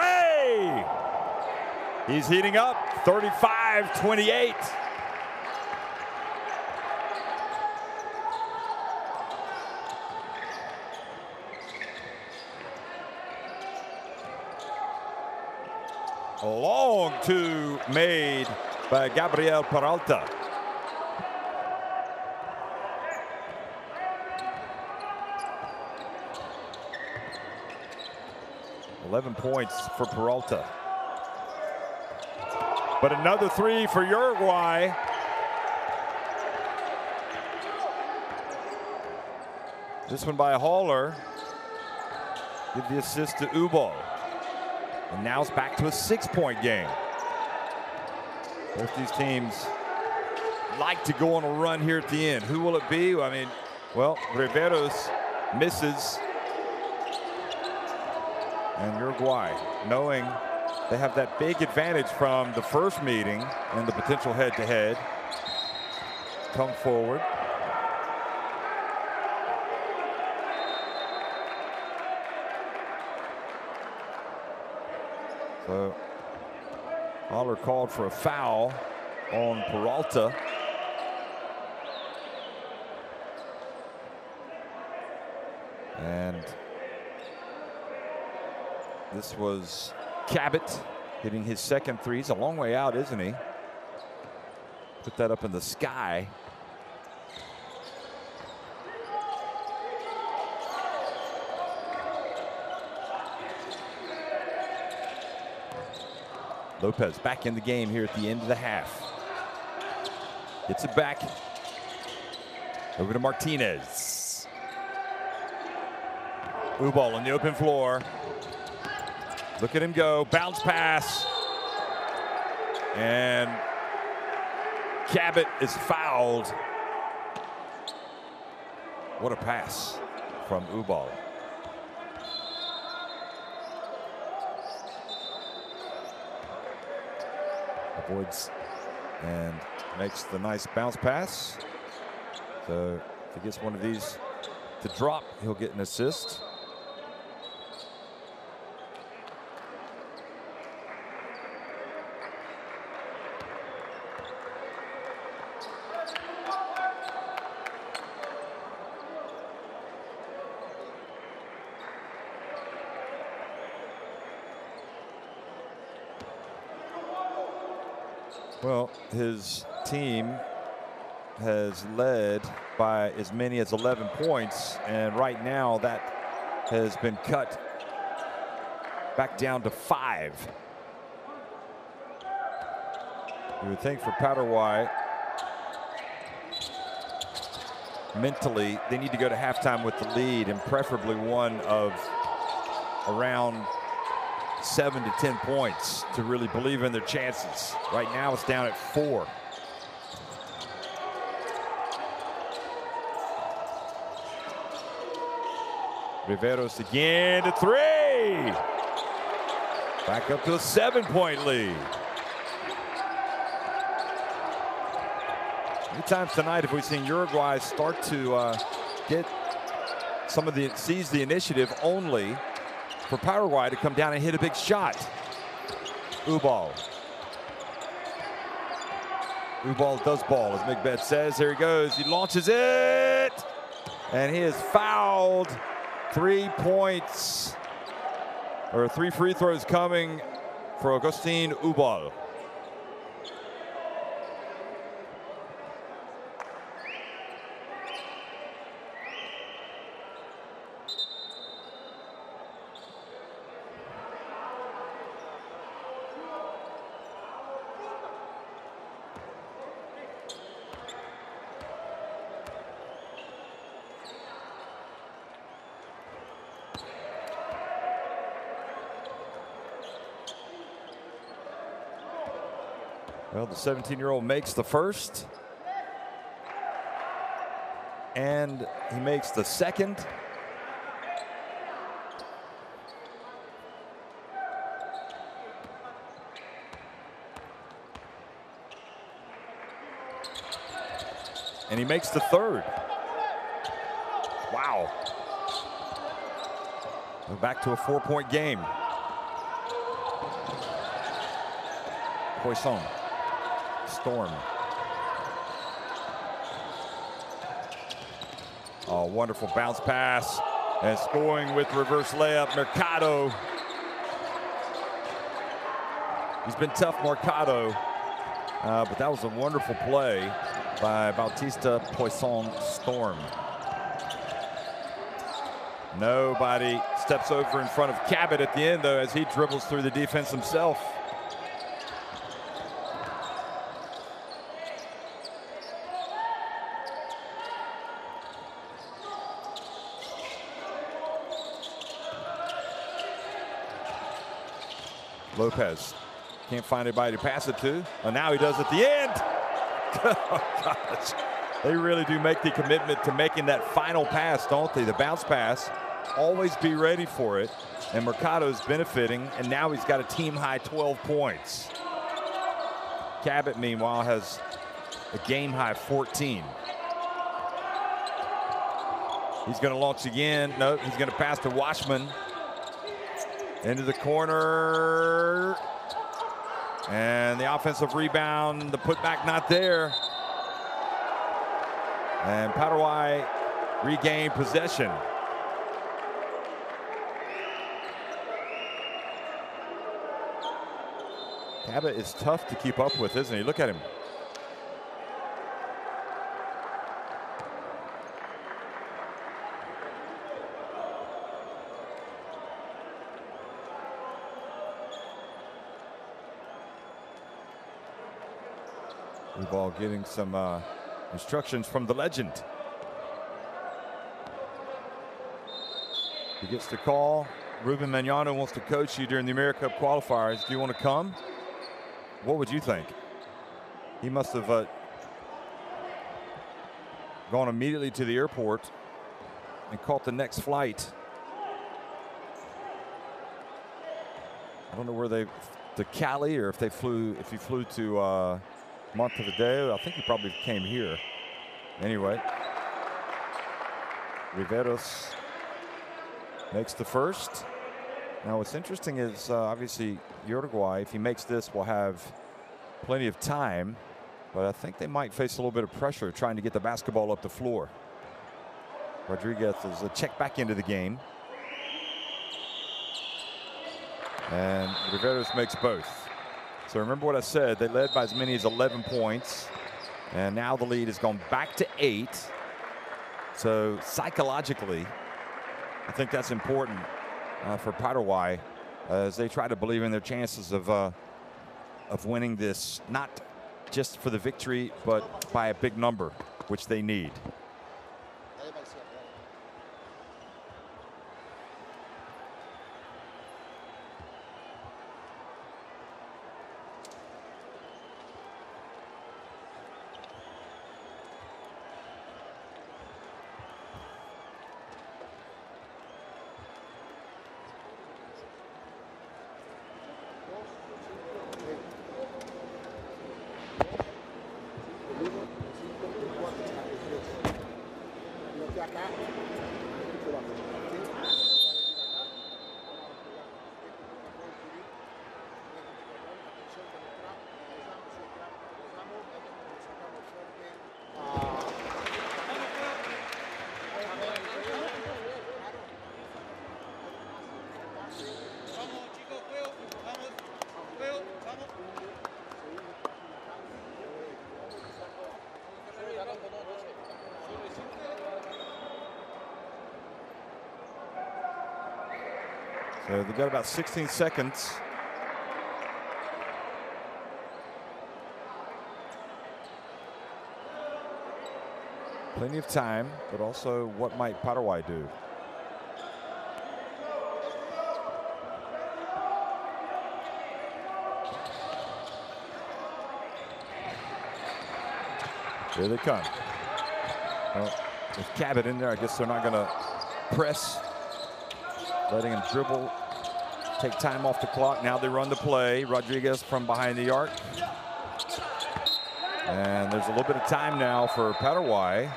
He's heating up. 35-28. A long two made by Gabriel Peralta. $11 points for Peralta. But another three for Uruguay. This one by Haller. Give the assist to Ubal. And now it's back to a 6-point game. Both these teams like to go on a run here at the end. Who will it be? I mean, well, Riveros misses. And Uruguay, knowing they have that big advantage from the first meeting and the potential head-to-head, come forward. So Haller called for a foul on Peralta. And this was Cabot hitting his 2nd three. He's a long way out, isn't he? Put that up in the sky. Lopez back in the game here at the end of the half. Gets it back. Over to Martinez. Ubal on the open floor. Look at him go, bounce pass. And Cabot is fouled. What a pass from Ubal. Avoids and makes the nice bounce pass. So if he gets one of these to drop, he'll get an assist. Well, his team has led by as many as 11 points, and right now that has been cut back down to 5. You would think for Paraguay, mentally, they need to go to halftime with the lead, and preferably one of around 7 to 10 points to really believe in their chances. Right now it's down at 4. Riveros again to 3. Back up to a 7-point lead. Many times tonight have we seen Uruguay start to get some of seize the initiative, only for Paraguay to come down and hit a big shot. Ubal does ball, as Migbet says. There he goes. He launches it, and he is fouled. 3 points, or 3 free throws coming for Agustin Ubal. Well, the 17-year-old makes the first, and he makes the second. And he makes the third. Wow. We're back to a 4-point game. Poisson. Storm. Oh, wonderful bounce pass, and scoring with reverse layup, Mercado. He's been tough, Mercado, but that was a wonderful play by Bautista Poisson Storm. Nobody steps over in front of Cabot at the end, though, as he dribbles through the defense himself. Lopez can't find anybody to pass it to. And now he does at the end. Oh, gosh. They really do make the commitment to making that final pass, don't they? The bounce pass. Always be ready for it. And Mercado's benefiting, and now he's got a team-high 12 points. Cabot, meanwhile, has a game-high 14. He's going to launch again. No, he's going to pass to Washman. Into the corner, and the offensive rebound, the putback not there. And Paraguay regain possession. Cabot is tough to keep up with, isn't he? Look at him. Ball getting some instructions from the legend. He gets the call. Ruben Magnano wants to coach you during the AmeriCup qualifiers. Do you want to come? What would you think? He must have gone immediately to the airport and caught the next flight. I don't know where they, to Cali, or if he flew to Montevideo. I think he probably came here. Anyway, Riveros makes the first. Now what's interesting is obviously Uruguay, if he makes this, will have plenty of time, but I think they might face a little bit of pressure trying to get the basketball up the floor. Rodriguez is a check back into the game, and Riveros makes both. So remember what I said, they led by as many as 11 points, and now the lead has gone back to 8. So psychologically, I think that's important for as they try to believe in their chances of winning this, not just for the victory, but by a big number, which they need. So they've got about 16 seconds. Plenty of time, but also what might Paraguay do? Here they come. Well, with Cabot in there, I guess they're not going to press. Letting him dribble, take time off the clock. Now they run the play. Rodriguez from behind the arc. And there's a little bit of time now for Paraguay.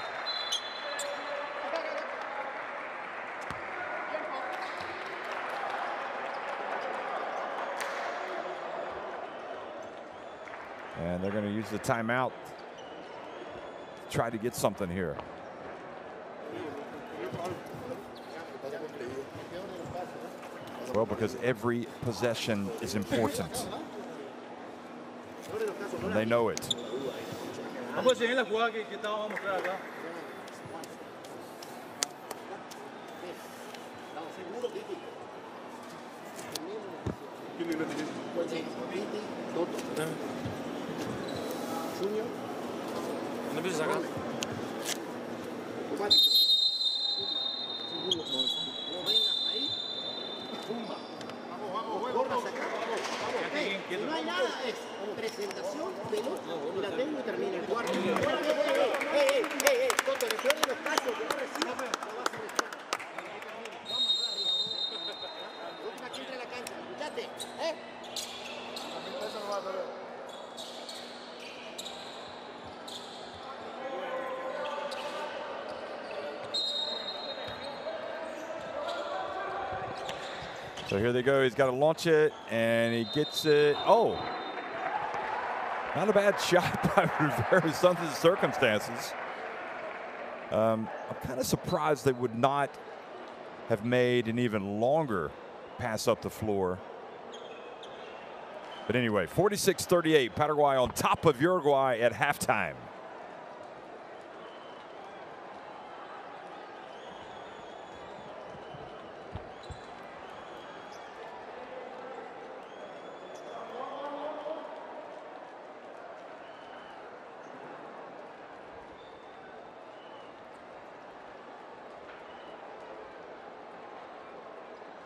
And they're going to use the timeout to try to get something here. Well, because every possession is important. And they know it. No hay nada, es presentación, pelota, y la tengo y termina el cuarto. Toto, resuelve los pasos, que no reciba, lo vas a dejar. Vamos arriba. Última que entre a la cancha, escuchate, Eso no va a doler. So here they go. He's got to launch it, and he gets it. Oh, not a bad shot by Rivera, some of the circumstances. I'm kind of surprised they would not have made an even longer pass up the floor. But anyway, 46-38, Paraguay on top of Uruguay at halftime.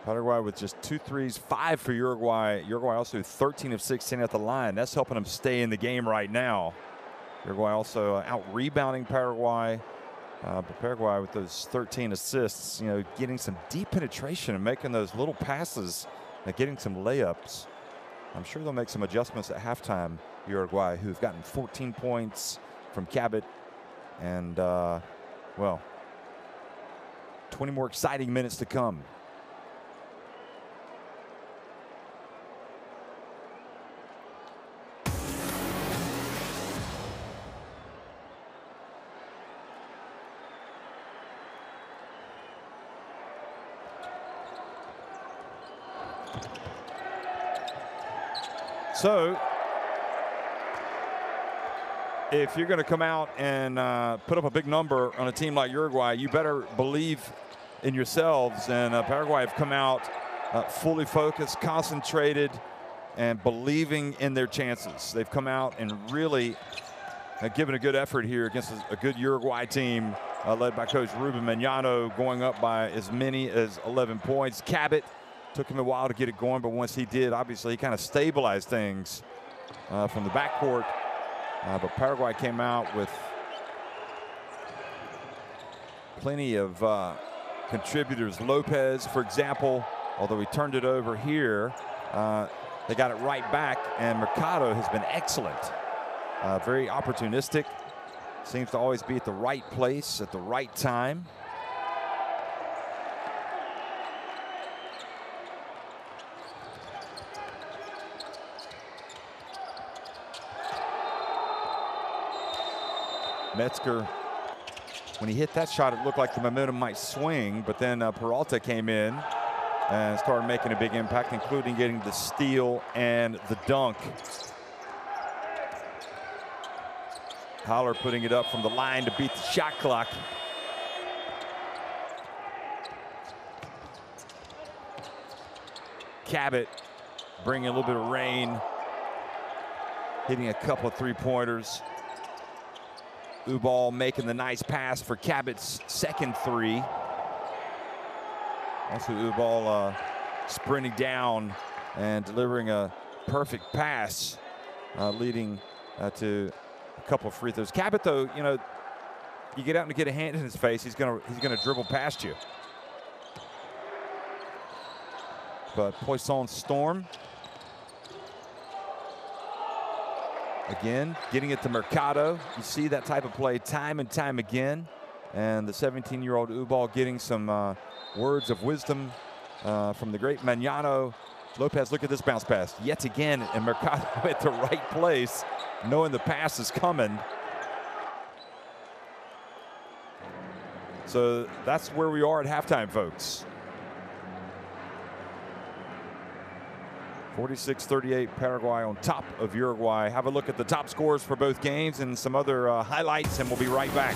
Paraguay with just 2 threes, 5 for Uruguay. Uruguay also 13 of 16 at the line. That's helping them stay in the game right now. Uruguay also out-rebounding Paraguay. But Paraguay with those 13 assists, you know, getting some deep penetration and making those little passes and getting some layups. I'm sure they'll make some adjustments at halftime, Uruguay, who've gotten 14 points from Cabot. And, well, 20 more exciting minutes to come. So, if you're going to come out and put up a big number on a team like Uruguay, you better believe in yourselves. And Paraguay have come out fully focused, concentrated, and believing in their chances. They've come out and really given a good effort here against a good Uruguay team led by Coach Ruben Magnano, going up by as many as 11 points. Cabot took him a while to get it going, but once he did, obviously he kind of stabilized things from the backcourt. But Paraguay came out with plenty of contributors. Lopez, for example, although he turned it over here, they got it right back, and Mercado has been excellent. Very opportunistic. Seems to always be at the right place at the right time. Metzger, when he hit that shot, it looked like the momentum might swing, but then Peralta came in and started making a big impact, including getting the steal and the dunk. Holler putting it up from the line to beat the shot clock. Cabot bringing a little bit of rain, hitting a couple of three-pointers. Ubal making the nice pass for Cabot's second three. Also Ubal sprinting down and delivering a perfect pass, leading to a couple of free throws. Cabot, though, you know, you get out and get a hand in his face, he's gonna dribble past you. But Poisson Storm, again, getting it to Mercado. You see that type of play time and time again. And the 17-year-old Ubal getting some words of wisdom from the great Magnano. Lopez, look at this bounce pass yet again, and Mercado at the right place, knowing the pass is coming. So that's where we are at halftime, folks. 46-38, Paraguay on top of Uruguay. Have a look at the top scores for both games and some other highlights, and we'll be right back.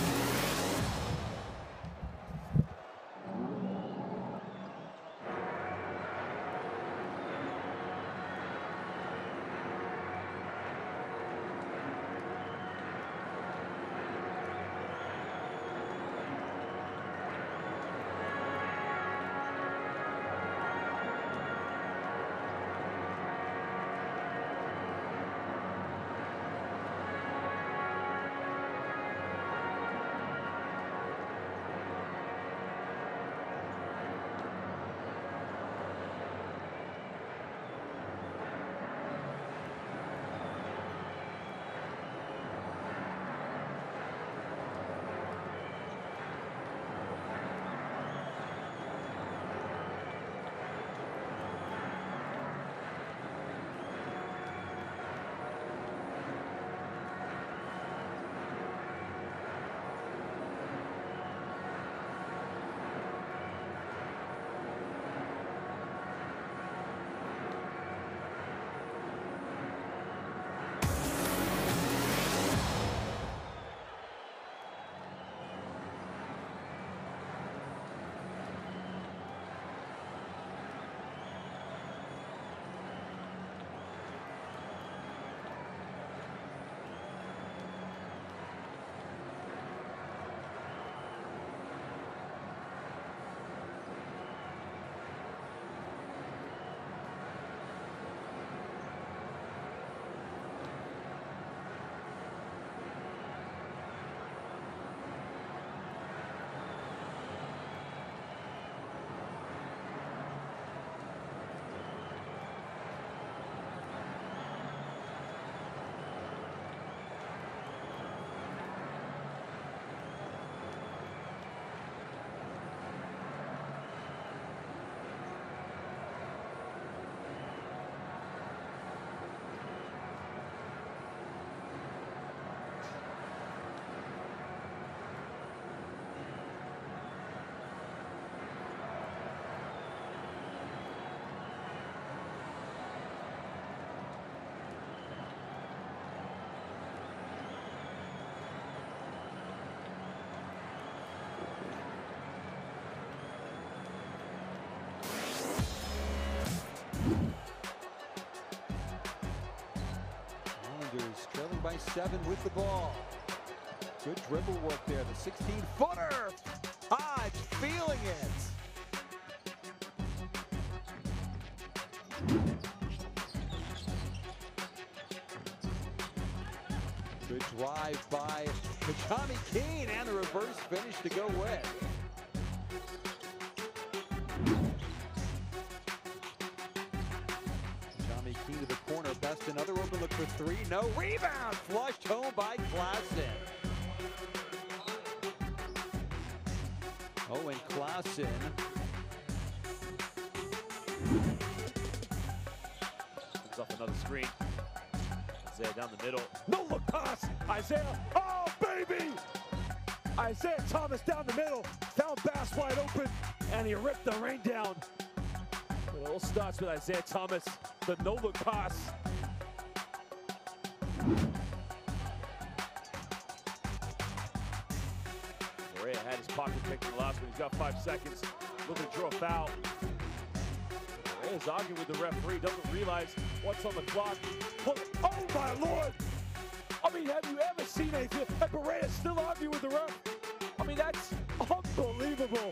by 7 with the ball. Good dribble work there. The 16-footer. Hodge feeling it. Good drive by Kachami Keene and the reverse finish to go with. Kachami Keene to the corner. Best another open look for 3. No rebound. Flushed home by Klassen. Owen Klassen. Comes off another screen. Isaiah down the middle. No look pass. Isaiah. Oh, baby. Isaiah Thomas down the middle. Found Bass wide open, and he ripped the rain down. It all starts with Isaiah Thomas. The no look pass. Correa had his pocket picked in the last one. He's got 5 seconds. Looking to draw a foul. Correa's arguing with the referee. Doesn't realize what's on the clock. Oh my Lord! I mean, have you ever seen anything? And Berea's still arguing with the ref. I mean, that's unbelievable.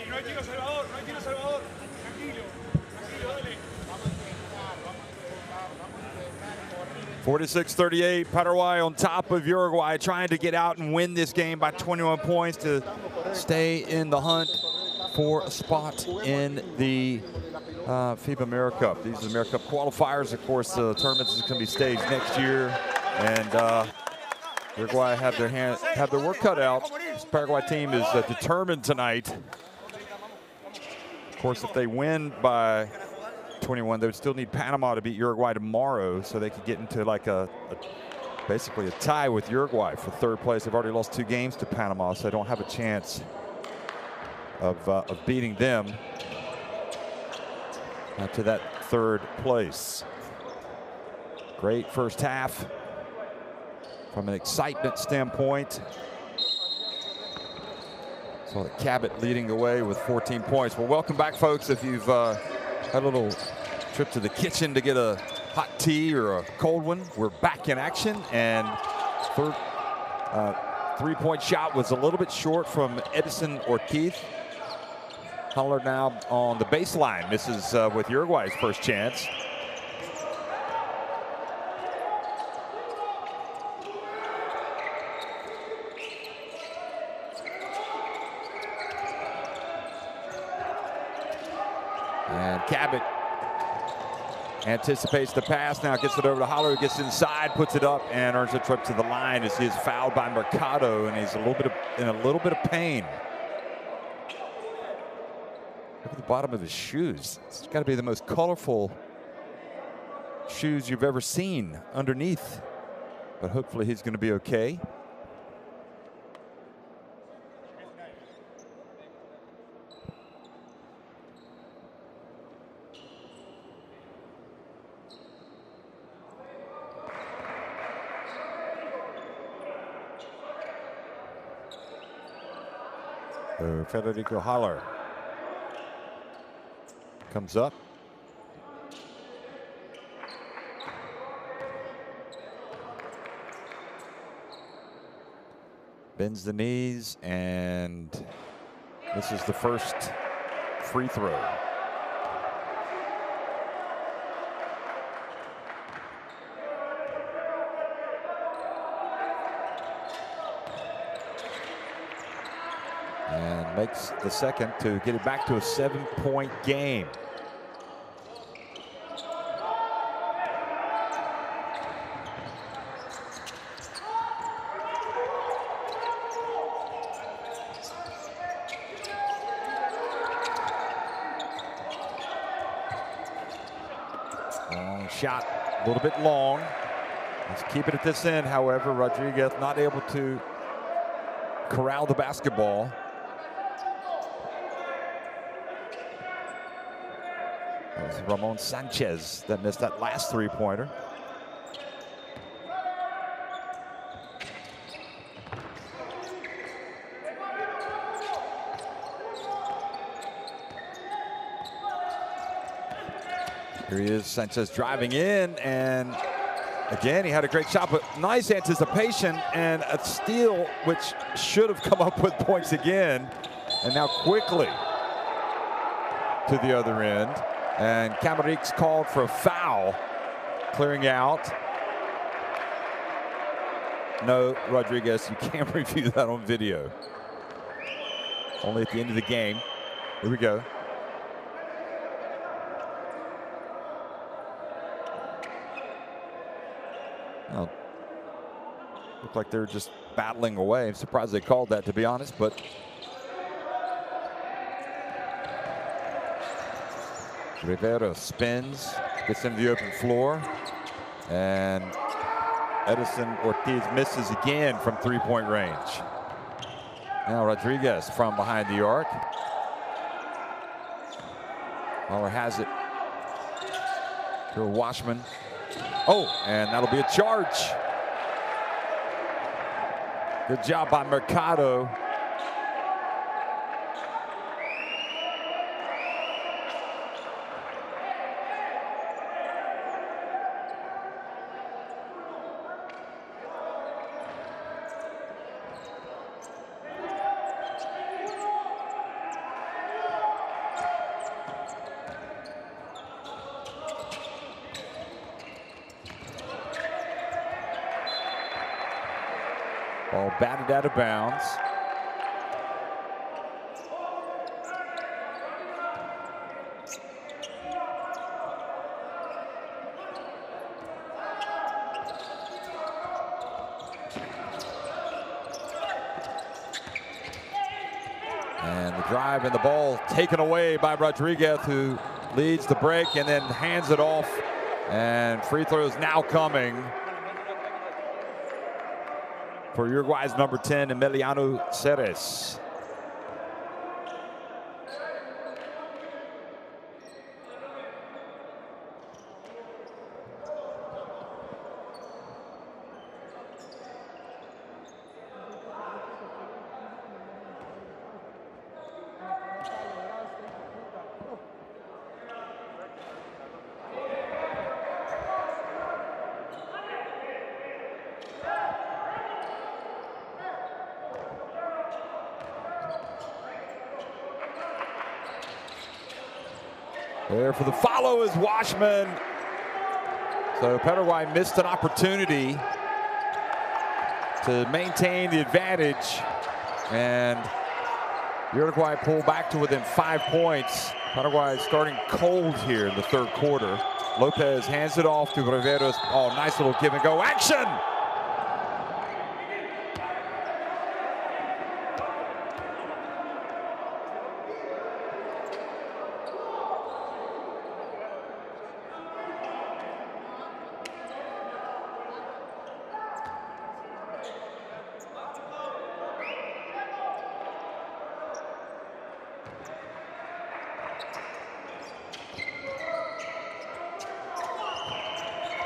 No hay tiro Salvador, no hay tiro Salvador. Tranquilo, dale. 46-38, Paraguay on top of Uruguay, trying to get out and win this game by 21 points to stay in the hunt for a spot in the FIBA AmeriCup. These are the AmeriCup qualifiers. Of course, the tournament is going to be staged next year, and Uruguay have their work cut out. This Paraguay team is determined tonight. Of course, if they win by 21, they would still need Panama to beat Uruguay tomorrow, so they could get into like basically a tie with Uruguay for third place. They've already lost 2 games to Panama, so they don't have a chance of beating them to that third place. Great first half from an excitement standpoint. So Cabot leading the way with 14 points. Well, welcome back, folks. If you've had a little trip to the kitchen to get a hot tea or a cold one, we're back in action. And third three-point shot was a little bit short from Edison Ortiz. Holler now on the baseline. Misses with Uruguay's first chance. And Cabot anticipates the pass, now gets it over to Holler, who gets inside, puts it up, and earns a trip to the line as he is fouled by Mercado, and he's in a little bit of pain. Look at the bottom of his shoes. It's got to be the most colorful shoes you've ever seen underneath, but hopefully he's going to be okay. So Federico Holler comes up. Bends the knees, and this is the first free throw. And makes the second to get it back to a 7-point game. Long shot, a little bit long. Let's keep it at this end. However, Rodriguez not able to corral the basketball. It was Ramon Sanchez that missed that last three-pointer. Here he is, Sanchez driving in, and again, he had a great shot, but nice anticipation and a steal, which should have come up with points again. And now quickly to the other end. And Camaric's called for a foul, clearing out. No, Rodriguez, you can't review that on video. Only at the end of the game. Here we go. Oh, looked like they're just battling away. I'm surprised they called that, to be honest, but Rivera spins, gets into the open floor, and Edison Ortiz misses again from three-point range. Now Rodriguez from behind the arc. Holler has it. Here, Washman. Oh, and that'll be a charge. Good job by Mercado. Ball batted out of bounds. And the drive and the ball taken away by Rodriguez, who leads the break and then hands it off. And free throws now coming for Uruguay's number 10, Emiliano Ceres. There for the follow is Washman. So Paraguay missed an opportunity to maintain the advantage, and Uruguay pulled back to within 5 points. Paraguay is starting cold here in the third quarter. Lopez hands it off to Riveros. Oh, nice little give and go action.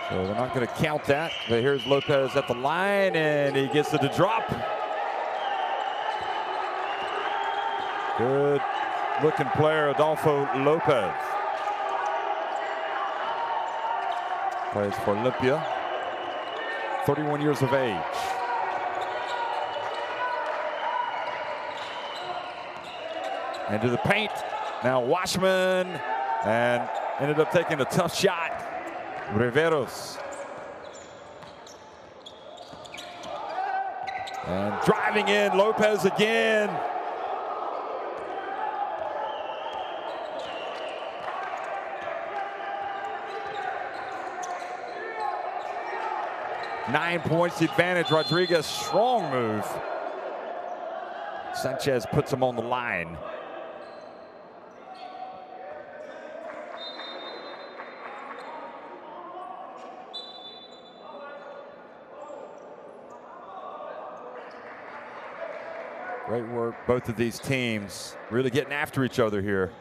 So they're not going to count that. But here's Lopez at the line, and he gets it to drop. Good looking player, Adolfo Lopez. Plays for Olympia. 31 years of age. Into the paint. Now Washman, and ended up taking a tough shot. Riveros. And driving in, Lopez again. Nine points advantage. Rodriguez, strong move. Sanchez puts him on the line. Great work, both of these teams really getting after each other here.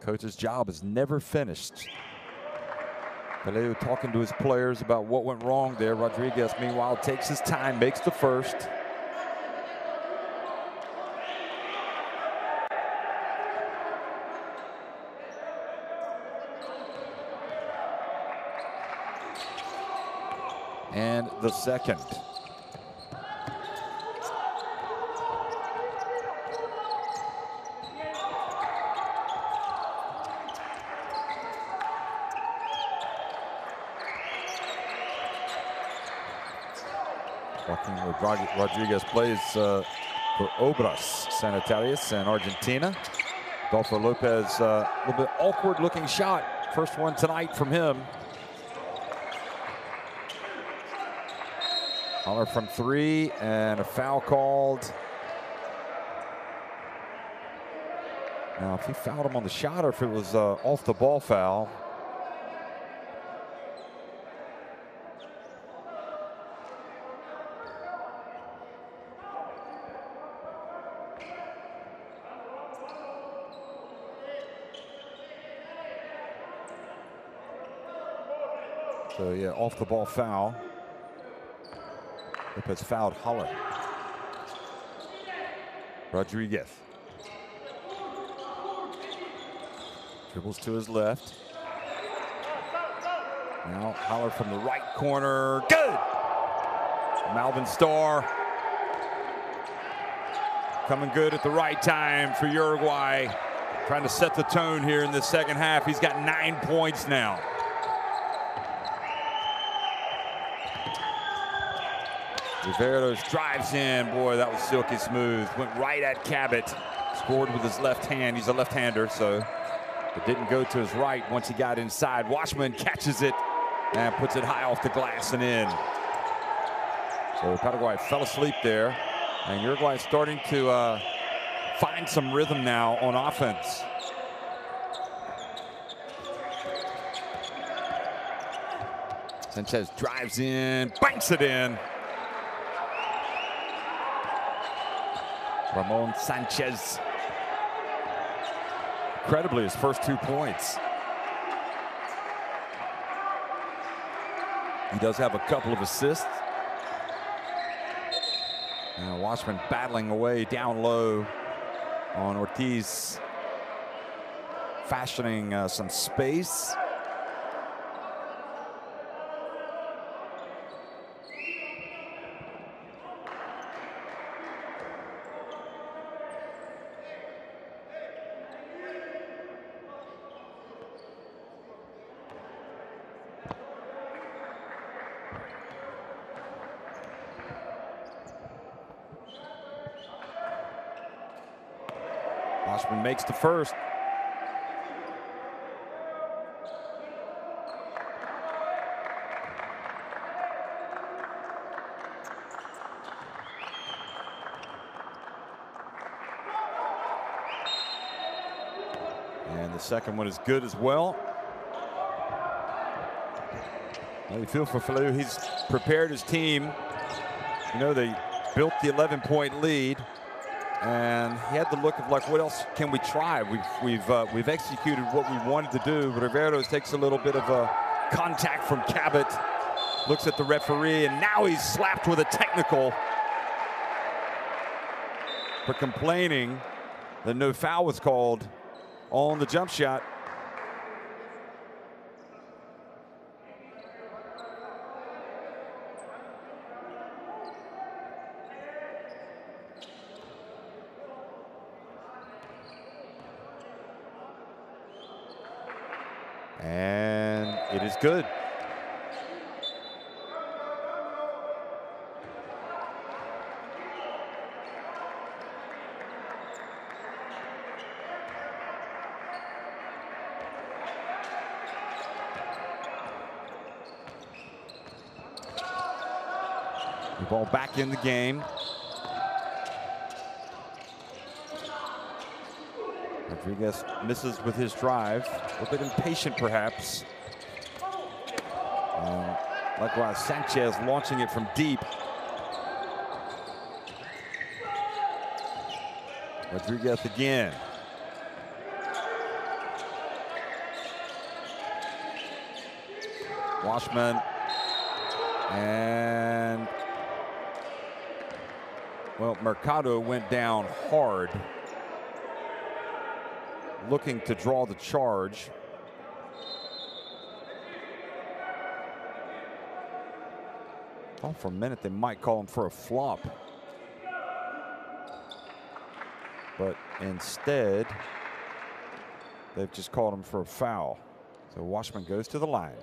Coach's job is never finished. Peleo talking to his players about what went wrong there. Rodriguez, meanwhile, takes his time, makes the first. And the second. Rodriguez plays for Obras Sanitarius in Argentina. Adolfo Lopez, a little bit awkward looking shot. First one tonight from him. Holler from three, and a foul called. Now, if he fouled him on the shot or if it was off the ball foul. So yeah, off the ball foul. Lopez fouled Holler. Rodriguez. Dribbles to his left. Now Holler from the right corner. Good! Malvin Starr coming good at the right time for Uruguay. Trying to set the tone here in the second half. He's got 9 points now. Riveros drives in. Boy, that was silky smooth. Went right at Cabot. Scored with his left hand. He's a left-hander, so it didn't go to his right once he got inside. Washman catches it and puts it high off the glass and in. So Paraguay fell asleep there, and Uruguay is starting to find some rhythm now on offense. Sanchez drives in, banks it in. Ramon Sanchez, incredibly, his first 2 points. He does have a couple of assists. And Washman battling away down low on Ortiz, fashioning some space. Washman makes the first. And the second one is good as well. Well, you feel for Falou. He's prepared his team. You know, they built the 11-point lead. And he had the look of like, what else can we try? We've executed what we wanted to do, but Riveros takes a little bit of a contact from Cabot, looks at the referee, and now he's slapped with a technical for complaining that no foul was called on the jump shot. And it is good. The ball back in the game. Rodriguez misses with his drive. A little bit impatient, perhaps. Likewise, Sanchez launching it from deep. Rodriguez again. Washman. And, well, Mercado went down hard, looking to draw the charge. Oh, for a minute they might call him for a flop, but instead they've just called him for a foul. So Washman goes to the line.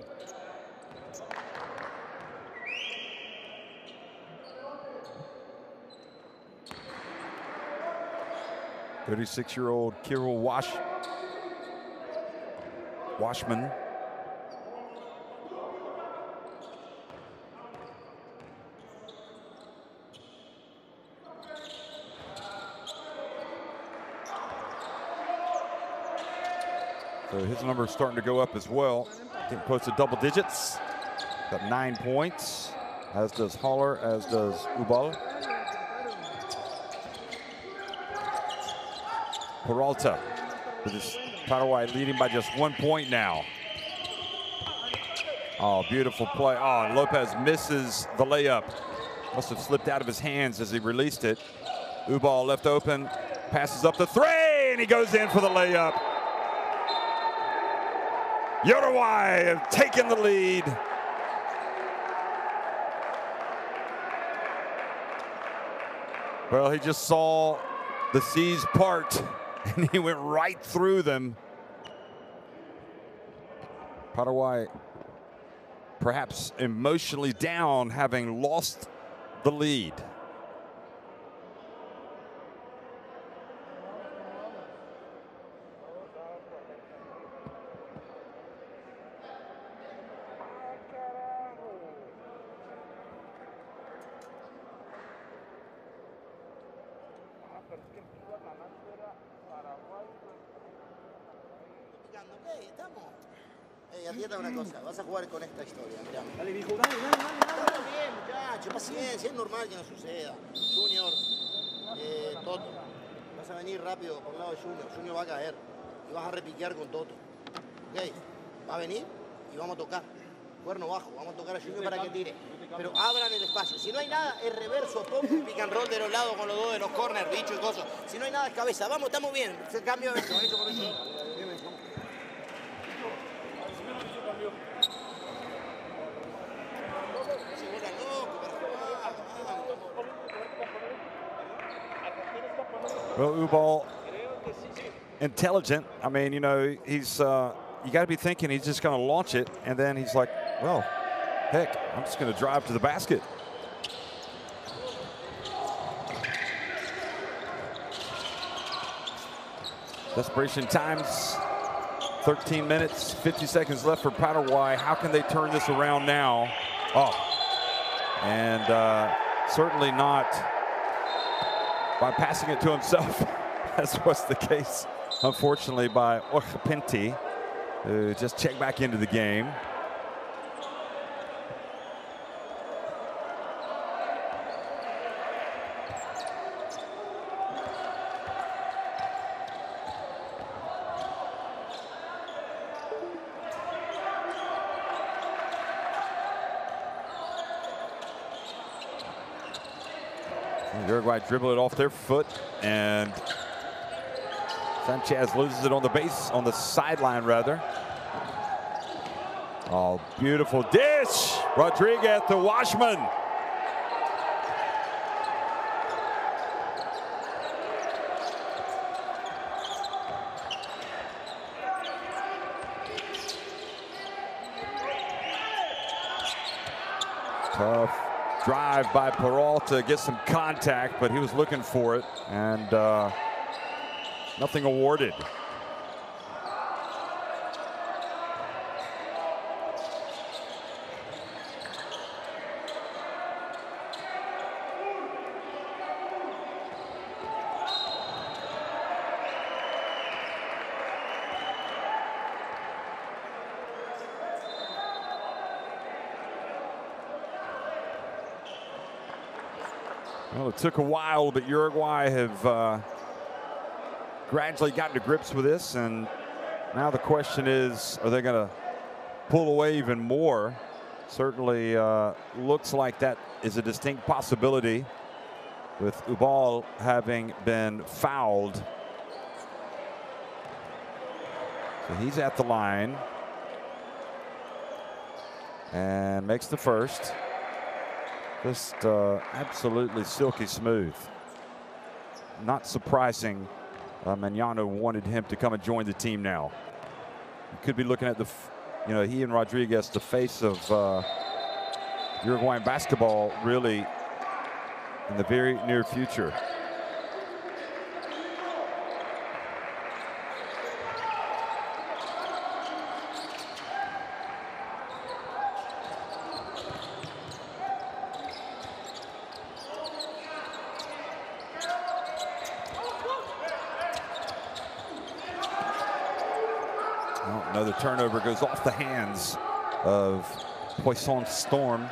"36-year-old Kirill Washman. So his number is starting to go up as well. Getting close to double digits. Got 9 points, as does Holler, as does Ubal. Peralta with his Paraguay leading by just 1 point now. Oh, beautiful play. Oh, and Lopez misses the layup. Must have slipped out of his hands as he released it. Ubal left open, passes up the three, and he goes in for the layup. Uruguay have taken the lead. Well, he just saw the seas part, and he went right through them. Paraguay perhaps emotionally down, having lost the lead. Atienda una cosa, vas a jugar con esta historia. Mirá. Dale, viejo, dale. Está bien, muchacho, paciencia, es normal que no suceda. Junior, Toto, vas a venir rápido por el lado de Junior. Junior va a caer y vas a repiquear con Toto. ¿Ok? Va a venir y vamos a tocar. Cuerno bajo, vamos a tocar a Junior para que tire. Pero abran el espacio. Si no hay nada, es reverso, pop, pick and roll de los lados con los dos de los corners, bicho y cosas. Si no hay nada, es cabeza. Vamos, estamos bien. Se cambio de hecho por eso. Well, Ubal, intelligent. I mean, you know, he's, you got to be thinking he's just going to launch it. And then he's like, well, heck, I'm just going to drive to the basket. Desperation times, 13 minutes, 50 seconds left for Paraguay. How can they turn this around now? Oh, and certainly not by passing it to himself, as was the case, unfortunately, by Ojapinti, who just checked back into the game. Uruguay dribble it off their foot, and Sanchez loses it on the base, on the sideline rather. Oh, beautiful dish. Rodriguez, the Washman. Tough drive by Peralta, get some contact, but he was looking for it, and nothing awarded. Well, it took a while, but Uruguay have gradually gotten to grips with this, and now the question is, are they going to pull away even more? Certainly looks like that is a distinct possibility, with Ubal having been fouled. So he's at the line and makes the first. Just absolutely silky smooth. Not surprising. Magnano wanted him to come and join the team now. You could be looking at the, you know, he and Rodriguez, the face of Uruguayan basketball, really in the very near future. Another turnover goes off the hands of Poisson Storm.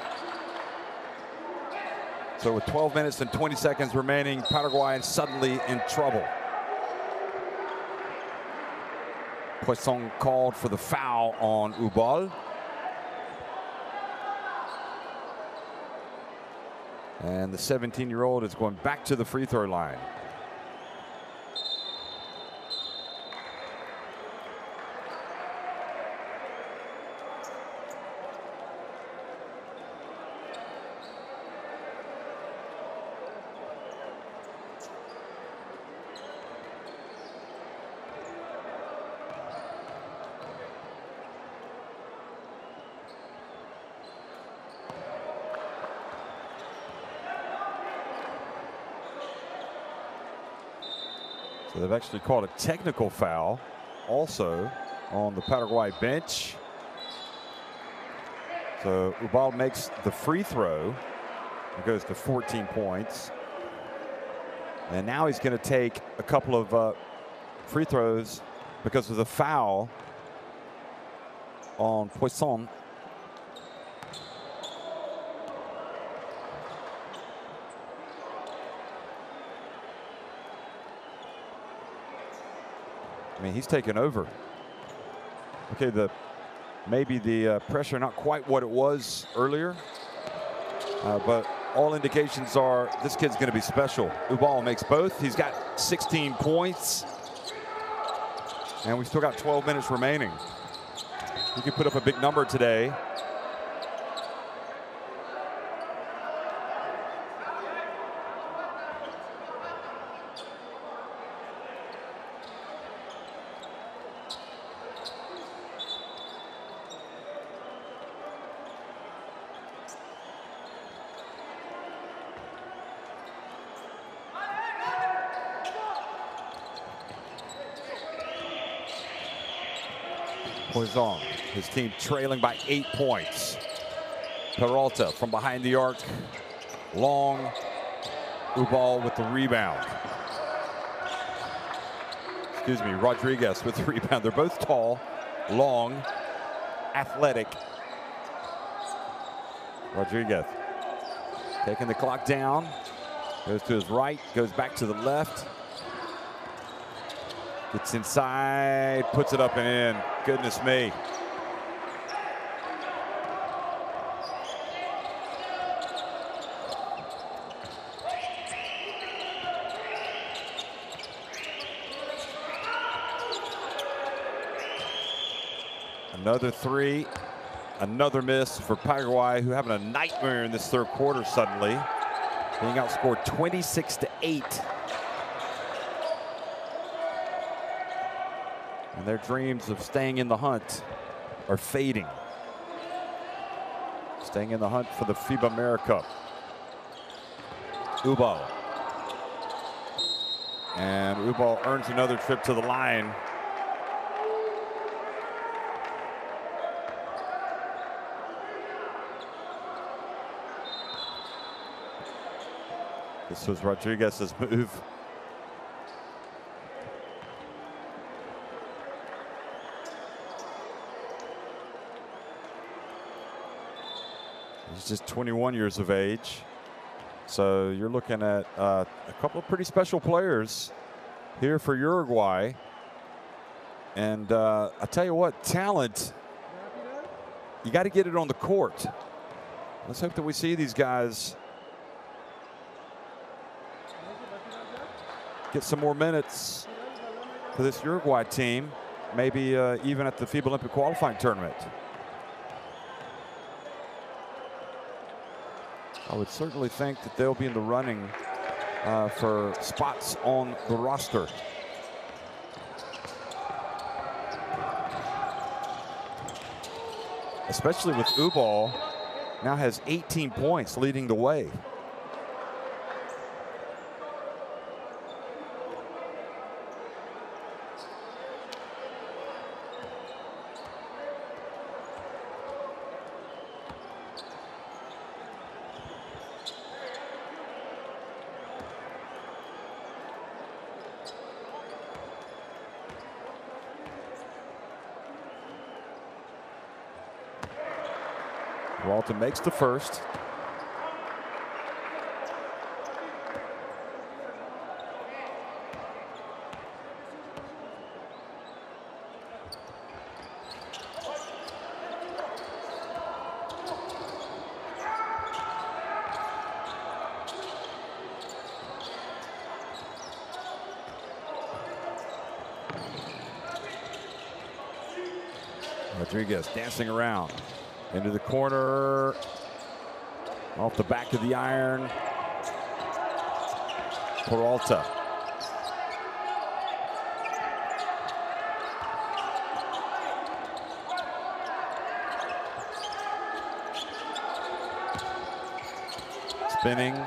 So with 12 minutes and 20 seconds remaining, Paraguay is suddenly in trouble. Poisson called for the foul on Ubal. And the 17-year-old is going back to the free throw line. So they've actually called a technical foul also on the Paraguay bench. So Ubal makes the free throw. It goes to 14 points. And now he's going to take a couple of free throws because of the foul on Poisson. I mean, he's taken over. Okay, maybe the pressure not quite what it was earlier, but all indications are this kid's going to be special. Ubal makes both. He's got 16 points, and we still got 12 minutes remaining. He could put up a big number today. Poisson, his team trailing by 8 points. Peralta from behind the arc. Long. Ubal with the rebound. Excuse me, Rodriguez with the rebound. They're both tall, long, athletic. Rodriguez taking the clock down. Goes to his right, goes back to the left. Gets inside, puts it up and in. Goodness me. Another three, another miss for Paraguay, who having a nightmare in this third quarter suddenly. Being outscored 26-8. And their dreams of staying in the hunt are fading. Staying in the hunt for the FIBA AmeriCup. Ubal. And Ubal earns another trip to the line. This was Rodriguez's move. He's just 21 years of age. So you're looking at a couple of pretty special players here for Uruguay. And I tell you what, talent, you got to get it on the court. Let's hope that we see these guys get some more minutes for this Uruguay team, maybe even at the FIBA Olympic qualifying tournament. I would certainly think that they'll be in the running for spots on the roster. Especially with Ubal, now has 18 points leading the way. Walton makes the first. Rodriguez dancing around. Into the corner, off the back of the iron. Peralta. Spinning.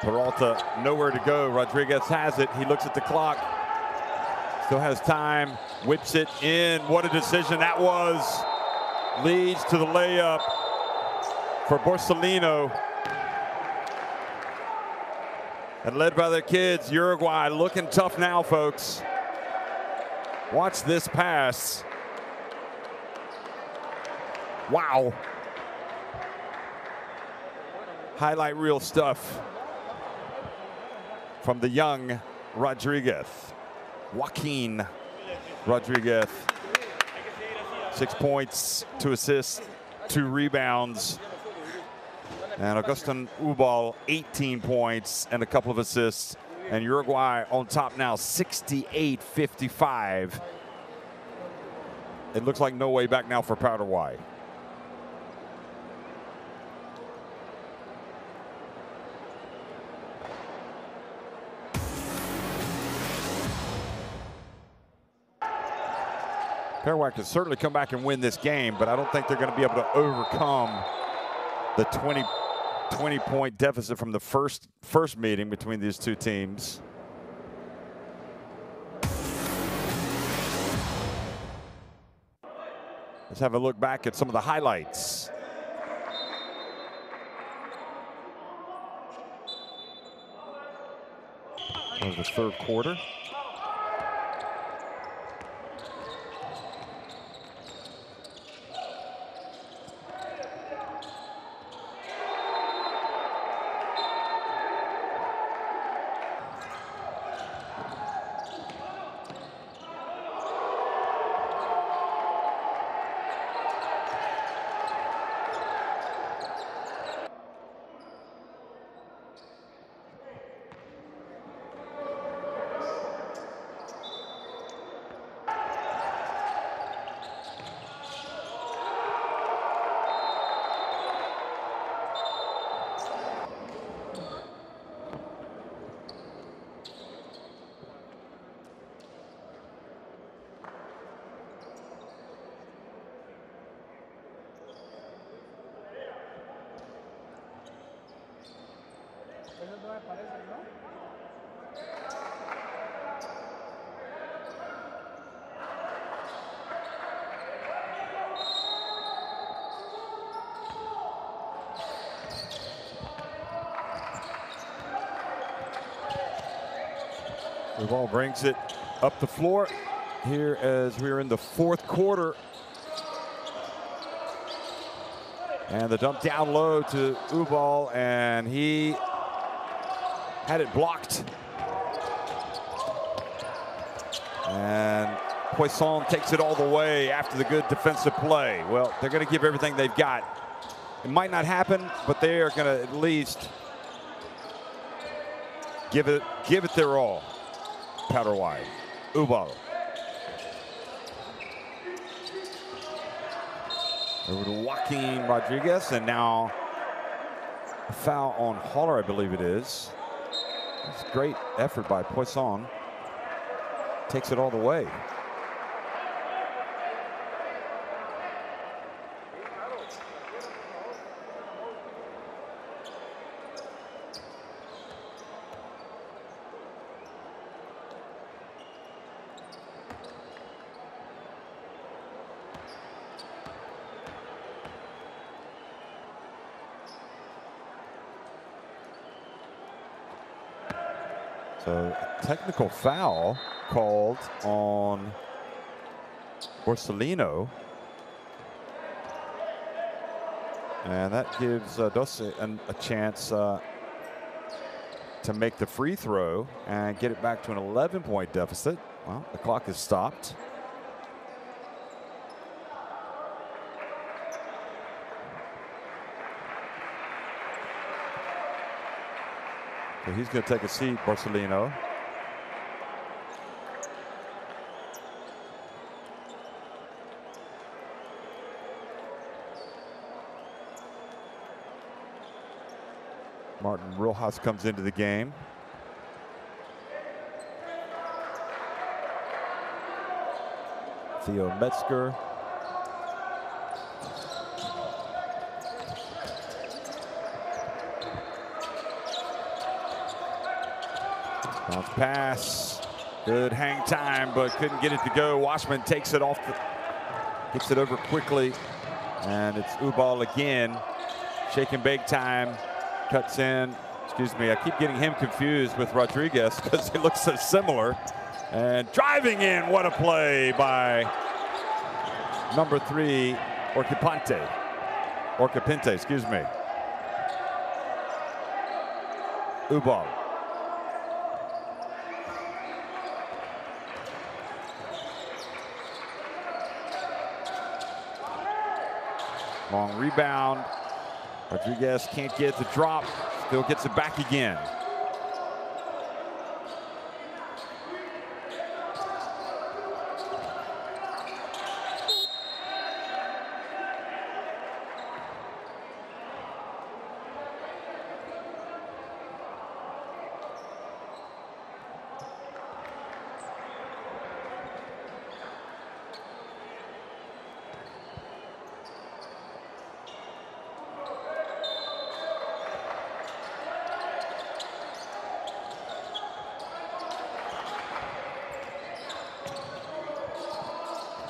Peralta nowhere to go. Rodriguez has it. He looks at the clock. Still has time, whips it in. What a decision that was. Leads to the layup for Borsellino. And led by their kids, Uruguay looking tough now, folks. Watch this pass. Wow. Highlight reel stuff from the young Rodriguez. Joaquin Rodriguez. 6 points, 2 assists, 2 rebounds. And Agustin Ubal, 18 points and a couple of assists. And Uruguay on top now, 68-55. It looks like no way back now for Paraguay. Paraguay can certainly come back and win this game, but I don't think they're going to be able to overcome the 20-point deficit from the first meeting between these two teams. Let's have a look back at some of the highlights. That was the third quarter. The ball brings it up the floor here as we're in the fourth quarter. And the dump down low to Ubal, and he had it blocked. And Poisson takes it all the way after the good defensive play. Well, they're going to give everything they've got. It might not happen, but they are going to at least give it their all. Paraguay. Ubal. Over to Joaquin Rodriguez, and now a foul on Haller, I believe it is. It's a great effort by Poisson. Takes it all the way. So technical foul called on Borsellino. And that gives Doce a chance to make the free throw and get it back to an 11-point deficit. Well, the clock is stopped. So he's going to take a seat, Borsellino. Martin Rojas comes into the game. Theo Metzger. Bounce pass. Good hang time, but couldn't get it to go. Washman takes it off, gets it over quickly, and it's Ubal again. Shake and bake time, cuts in. Excuse me, I keep getting him confused with Rodriguez because they look so similar. And driving in, what a play by number 3, Orcapinte, excuse me. Ubal. Long rebound. Rodriguez can't get the drop. Still gets it back again.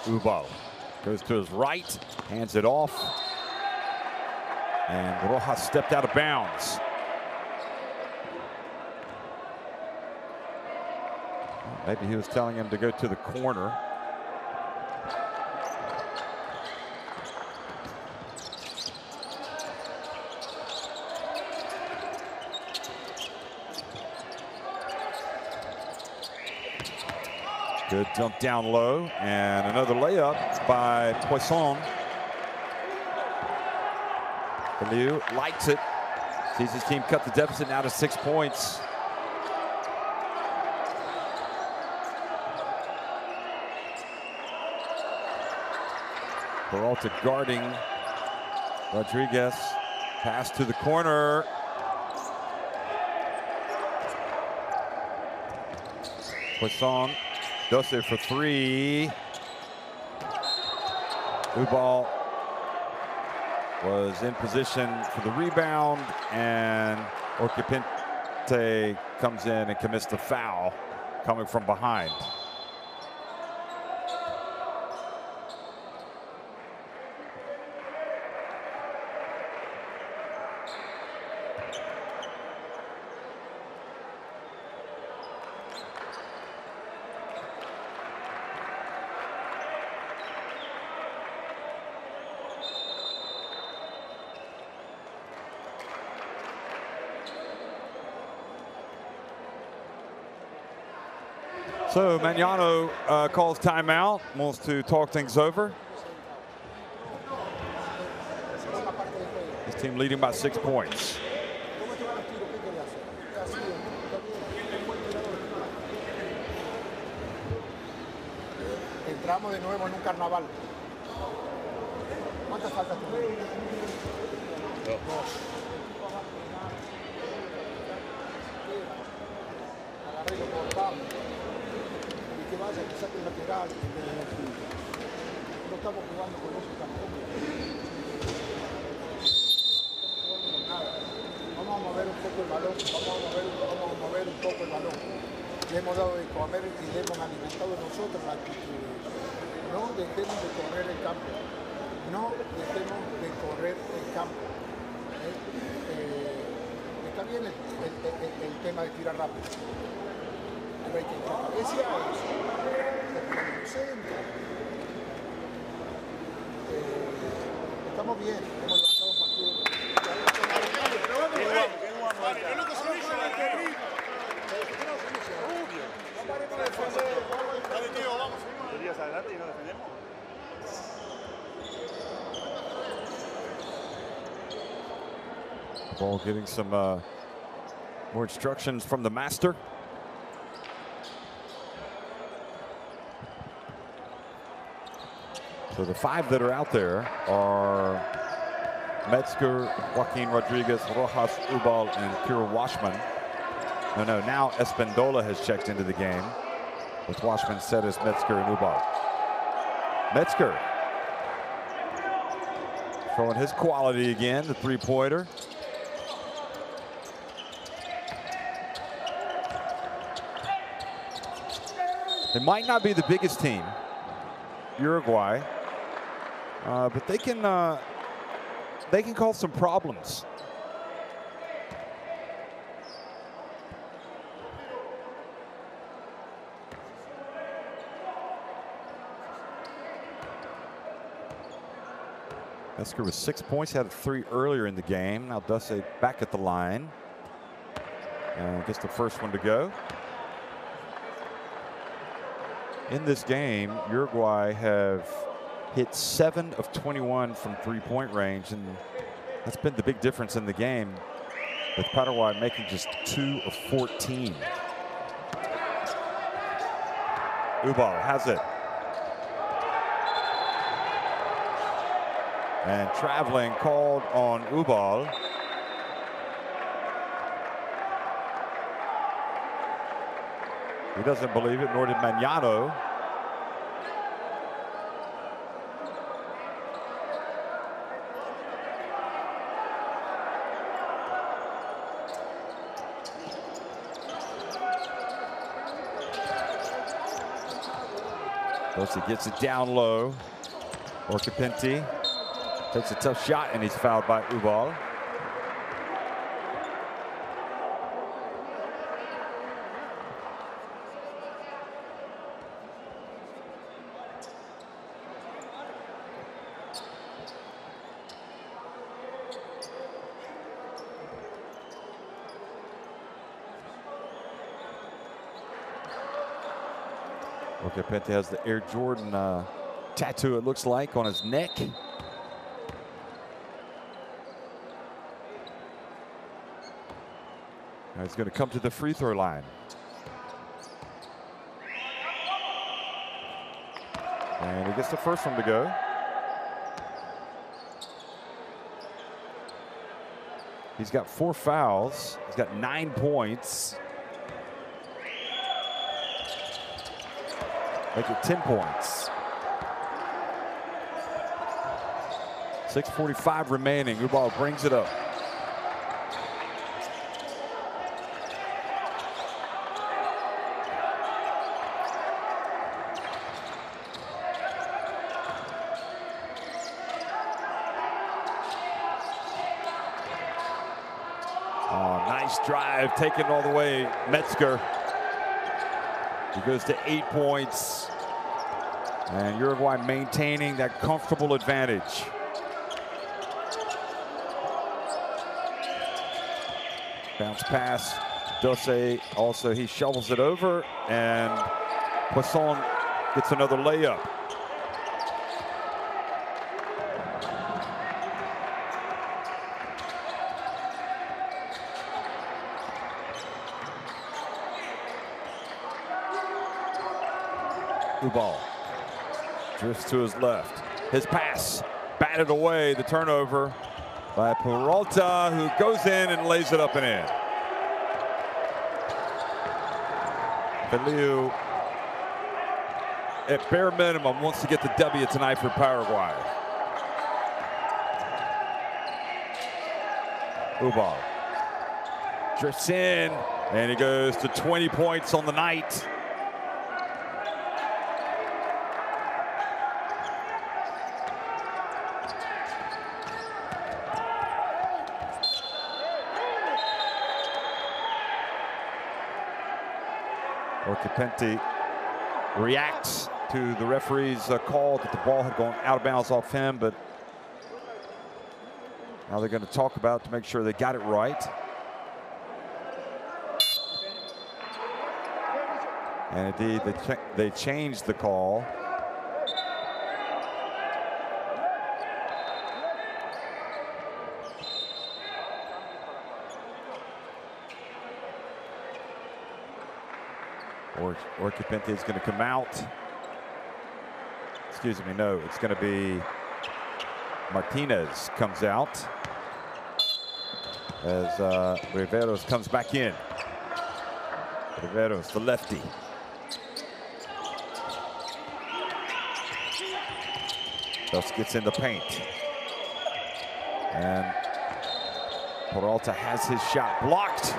Ubal goes to his right, hands it off, and Rojas stepped out of bounds. Maybe he was telling him to go to the corner. Good dump down low, and another layup by Poisson. Liu likes it. Sees his team cut the deficit now to 6 points. Peralta guarding Rodriguez. Pass to the corner. Poisson. Dose for 3. Ubal was in position for the rebound, and Orcapinte comes in and commits the foul coming from behind. So Magnano calls timeout, wants to talk things over. His team leading by 6 points. Entramos de nuevo en un carnaval. ¿Cuántas faltas tiene? 2. Agarré lo cortamos. Que vaya, que saque el lateral. No estamos jugando con eso tampoco. No estamos jugando con nada. Vamos a mover un poco el balón. Vamos a mover un poco el balón. Le hemos dado de comer y le hemos alimentado nosotros la actitud. No dejemos de correr el campo. No dejemos de correr el campo. Está bien el tema de tirar rápido. Hay que entrar a cabeza, estamos bien, hemos levantado un partido. Adelante y no defendemos. Ball getting some more instructions from the master. So the 5 that are out there are Metzger, Joaquin Rodriguez, Rojas, Ubal, and Kira Washman. No, now Espendola has checked into the game, with Washman set as Metzger and Ubal. Metzger showing his quality again, the three-pointer. They might not be the biggest team, Uruguay, but they can cause some problems. Esker with 6 points, had 3 earlier in the game. Now Dusse back at the line. And gets the first one to go. In this game, Uruguay have hit 7 of 21 from three-point range, and that's been the big difference in the game, with Paraguay making just 2 of 14. Ubal has it. And traveling called on Ubal. He doesn't believe it, nor did Magnano. Dusse gets it down low. Orcapinti takes a tough shot, and he's fouled by Ubal. Orcapinti has the Air Jordan tattoo, it looks like, on his neck. Now he's going to come to the free throw line. And he gets the first one to go. He's got 4 fouls. He's got 9 points. Make it 10 points. 6:45 remaining. Ubal brings it up. Oh, nice drive, taken all the way, Metzger. He goes to 8 points. And Uruguay maintaining that comfortable advantage. Bounce pass. Dusse also, he shovels it over, and Poisson gets another layup. Ubal drifts to his left. His pass batted away, the turnover by Peralta, who goes in and lays it up and in. Feliu, at bare minimum, wants to get the W tonight for Paraguay. Ubal drifts in, and he goes to 20 points on the night. Orcapinti reacts to the referee's call that the ball had gone out of bounds off him, but now they're going to talk about it to make sure they got it right. And indeed, they changed the call. Orcapinti is going to come out. Excuse me, no, it's going to be Martinez comes out as Riveros comes back in. Riveros, the lefty. Thus gets in the paint. And Peralta has his shot blocked.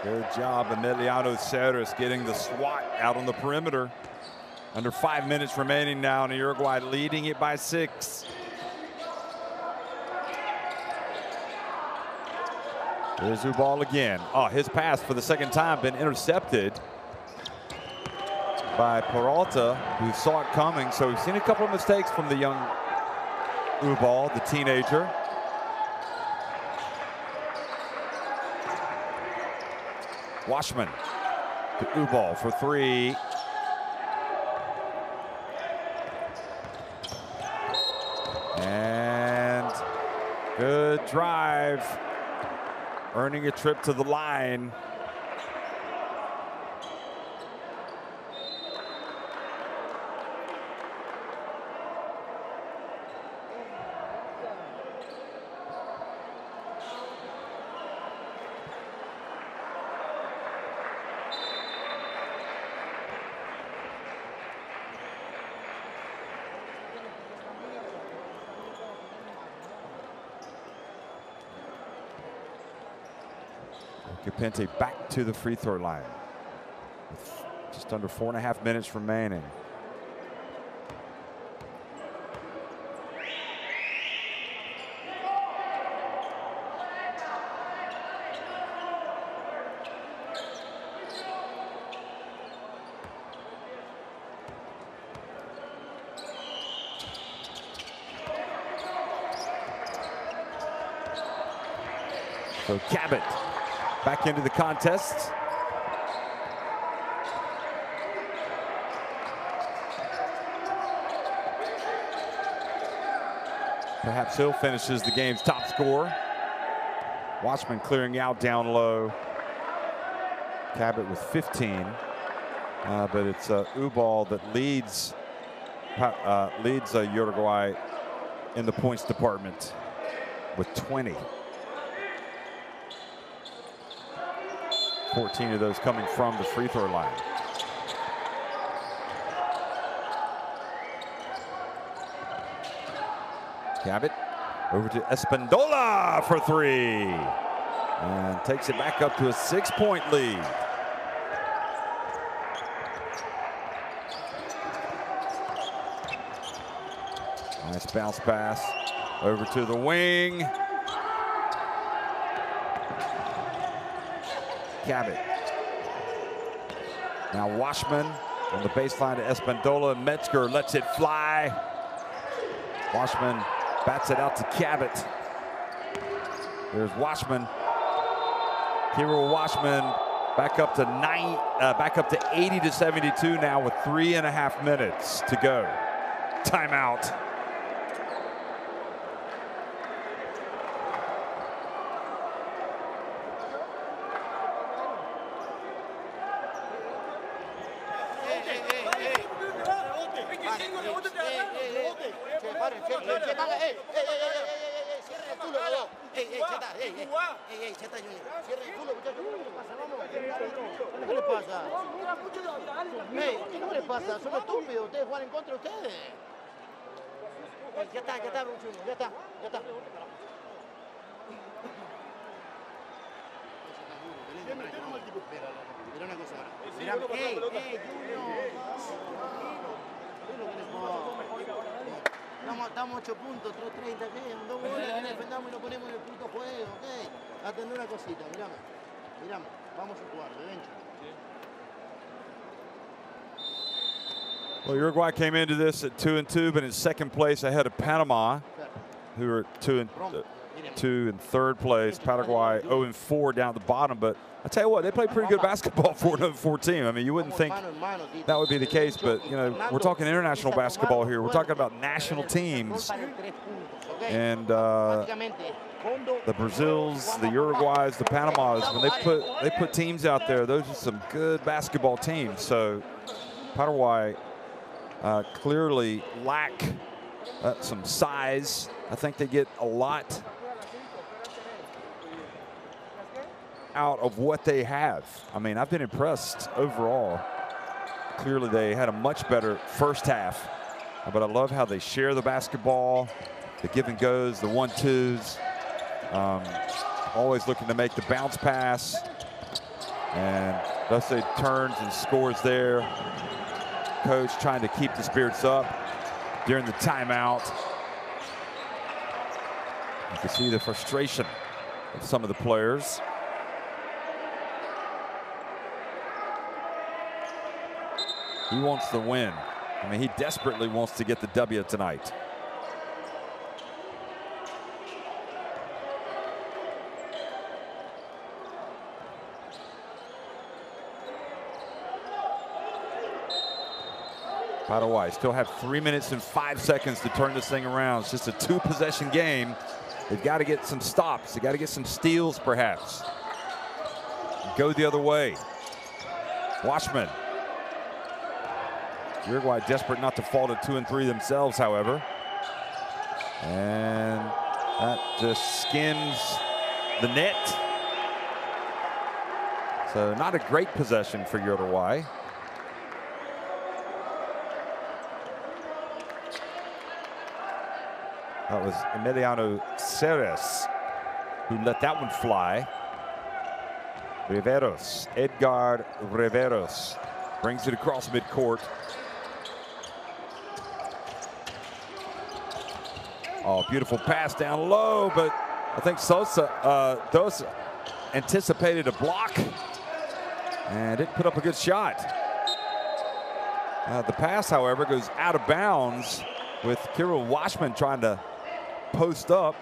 Good job, Emiliano Ceres getting the swat out on the perimeter. Under 5 minutes remaining now, and Uruguay leading it by 6. There's Ubal again. Oh, his pass for the second time been intercepted by Peralta, who saw it coming. So we've seen a couple of mistakes from the young Ubal, the teenager. Washman to Ubal for 3. And good drive, earning a trip to the line. Pente back to the free throw line with just under 4.5 minutes remaining. So Cabot back into the contest. Perhaps he'll finishes the game's top scorer. Watchman clearing out down low. Cabot with 15, but it's Ubal that leads Uruguay in the points department with 20. 14 of those coming from the free throw line. Cabot over to Espandola for 3. And takes it back up to a 6-point lead. Nice bounce pass over to the wing. Cabot. Now Washman on the baseline to Espandola. Metzger lets it fly. Washman bats it out to Cabot. There's Washman. Hero Washman back up to 80 to 72 now with 3.5 minutes to go. Timeout. Son estúpidos, ustedes juegan en contra de ustedes. Ya está, ya está. Mira una cosa ahora. Mira, estamos 8 puntos, 3:30, ¿qué? 2 goles, defendamos y nos ponemos en el punto juego, ¿qué? Atendé una cosita, mirame, vamos a jugar, de vencho. Well, Uruguay came into this at 2-2, but in second place ahead of Panama, who are 2 and third place. Paraguay 0-4 down at the bottom, but I tell you what, they play pretty good basketball for an 0-4 team. I mean, you wouldn't think that would be the case, but you know, we're talking international basketball here. We're talking about national teams, and the Brazils, the Uruguays, the Panamas. When they put teams out there, those are some good basketball teams. So Paraguay clearly lack some size. I think they get a lot out of what they have. I mean, I've been impressed overall. Clearly, they had a much better first half, but I love how they share the basketball, the give and goes, the 1-2s, always looking to make the bounce pass. And Doce turns and scores there. Coach trying to keep the spirits up during the timeout. You can see the frustration of some of the players. He wants the win. I mean, he desperately wants to get the W tonight. Paraguay still have 3 minutes and 5 seconds to turn this thing around. It's just a 2-possession game. They've got to get some stops. They've got to get some steals, perhaps. Go the other way. Washman. Uruguay desperate not to fall to 2 and 3 themselves, however. And that just skims the net. So not a great possession for Uruguay. That was Emiliano Ceres who let that one fly. Riveros, Edgar Riveros brings it across midcourt. Oh, beautiful pass down low, but I think Doce anticipated a block and didn't put up a good shot. The pass, however, goes out of bounds with Kirill Washman trying to post up.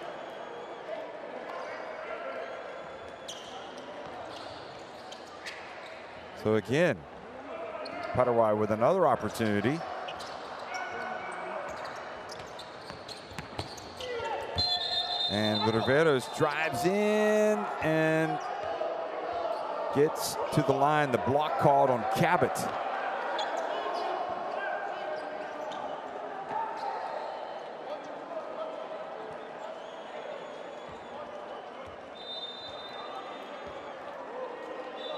So again, Paraguay with another opportunity. And Riveros drives in and gets to the line. The block called on Cabot.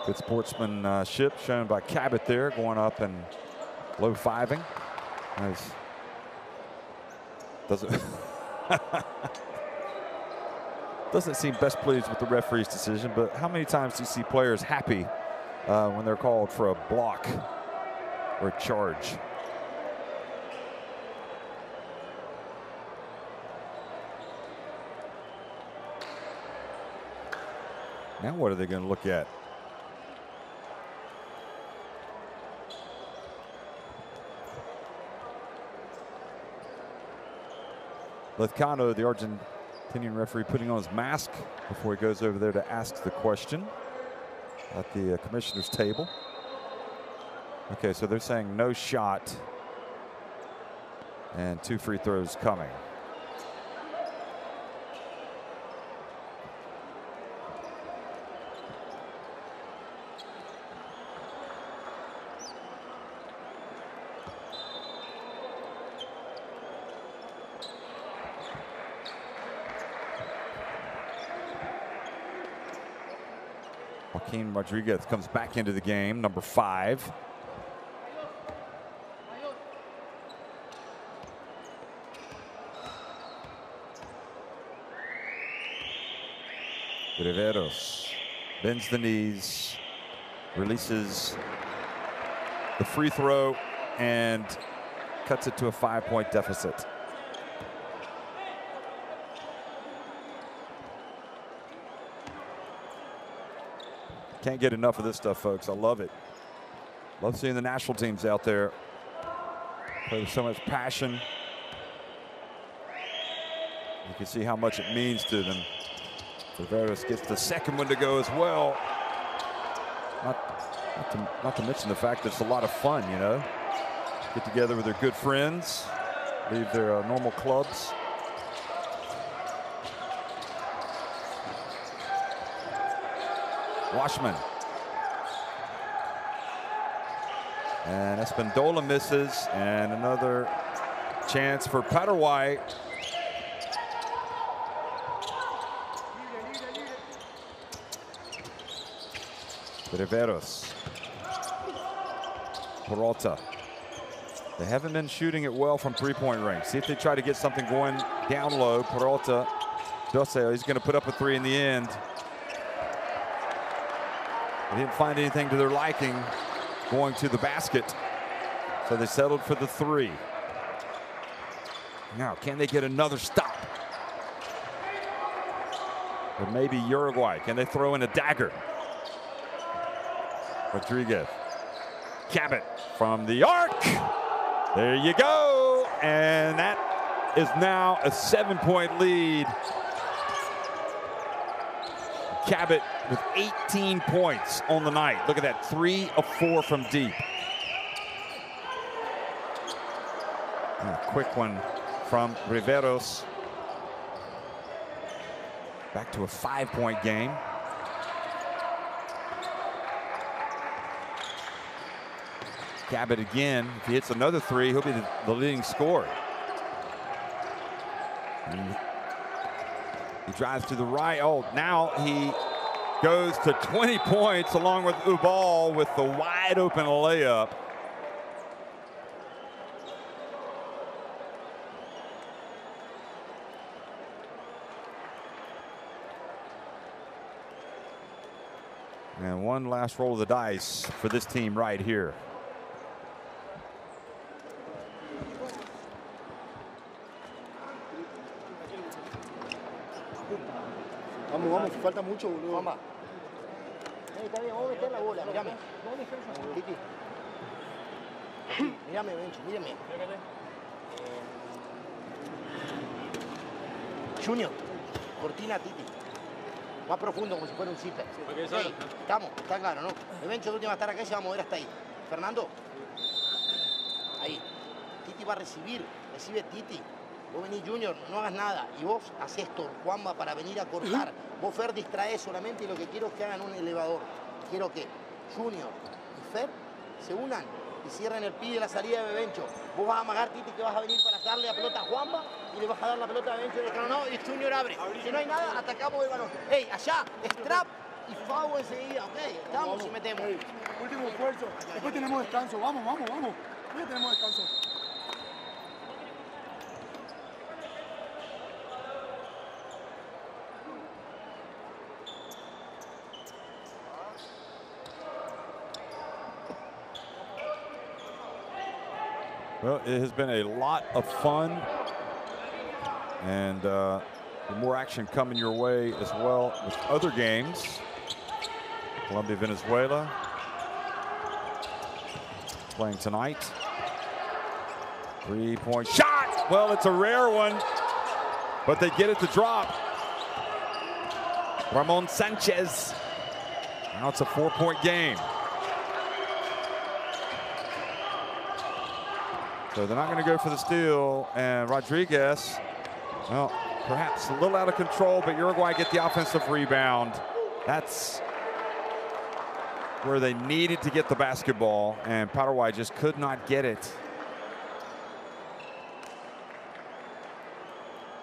Good sportsmanship shown by Cabot there, going up and low fiving. Nice. Doesn't seem best pleased with the referee's decision, but how many times do you see players happy when they're called for a block or a charge? Now what are they going to look at? Lezcano, the Argentinian referee, putting on his mask before he goes over there to ask the question at the commissioner's table. Okay, so they're saying no shot and 2 free throws coming. Joaquin Rodriguez comes back into the game, number 5. Riveros bends the knees, releases the free throw, and cuts it to a 5-point deficit. Can't get enough of this stuff, folks. I love it. Love seeing the national teams out there play with so much passion. You can see how much it means to them. Riveros gets the second one to go as well. Not to mention the fact that it's a lot of fun, you know. Get together with their good friends, leave their normal clubs. Washman. And Espindola misses, and another chance for Paraguay. Riveros. Peralta. They haven't been shooting it well from three-point range. See if they try to get something going down low. Peralta, Doce, he's going to put up a 3 in the end. They didn't find anything to their liking going to the basket, so they settled for the 3. Now, can they get another stop? Or maybe Uruguay. Can they throw in a dagger? Rodriguez. Cabot from the arc. There you go. And that is now a 7-point lead. Cabot with 18 points on the night. Look at that, 3 of 4 from deep. And a quick one from Riveros. Back to a 5-point game. Cabot again. If he hits another 3, he'll be the leading scorer. He drives to the right. Oh, now he goes to 20 points along with Ubal with the wide open layup. And one last roll of the dice for this team right here. Vamos, vamos, falta mucho, boludo. Vamos. Está bien, vamos a meter la bola, mírame. Titi. Mírame, Bencho, mírame. Junior, cortina, Titi. Más profundo, como si fuera un zipper. Sí, estamos, está claro, ¿no? El Bencho de última va a estar acá y se va a mover hasta ahí. Fernando. Ahí. Titi va a recibir. Recibe Titi. Vos venís, Junior, no hagas nada. Y vos haces esto, Juanma, para venir a cortar. Vos, Fer, distraes solamente y lo que quiero es que hagan un elevador. Quiero que Junior y Fer se unan y cierren el pie de la salida de Bebencho. Vos vas a amagar, Titi, que vas a venir para darle la pelota a Juanma y le vas a dar la pelota a Bebencho. Y Junior abre. Si no hay nada, atacamos el balón. ¡Ey, allá! Strap y foul enseguida, ¿ok? Estamos y metemos. Hey, último esfuerzo. Después tenemos descanso. Vamos, vamos, vamos. Después tenemos descanso. Well, it has been a lot of fun, and more action coming your way as well with other games. Colombia, Venezuela playing tonight. 3-point shot. Well, it's a rare one, but they get it to drop. Ramon Sanchez. Now it's a 4-point game. So they're not going to go for the steal, and Rodriguez, well, perhaps a little out of control, but Uruguay get the offensive rebound. That's where they needed to get the basketball, and Paraguay just could not get it.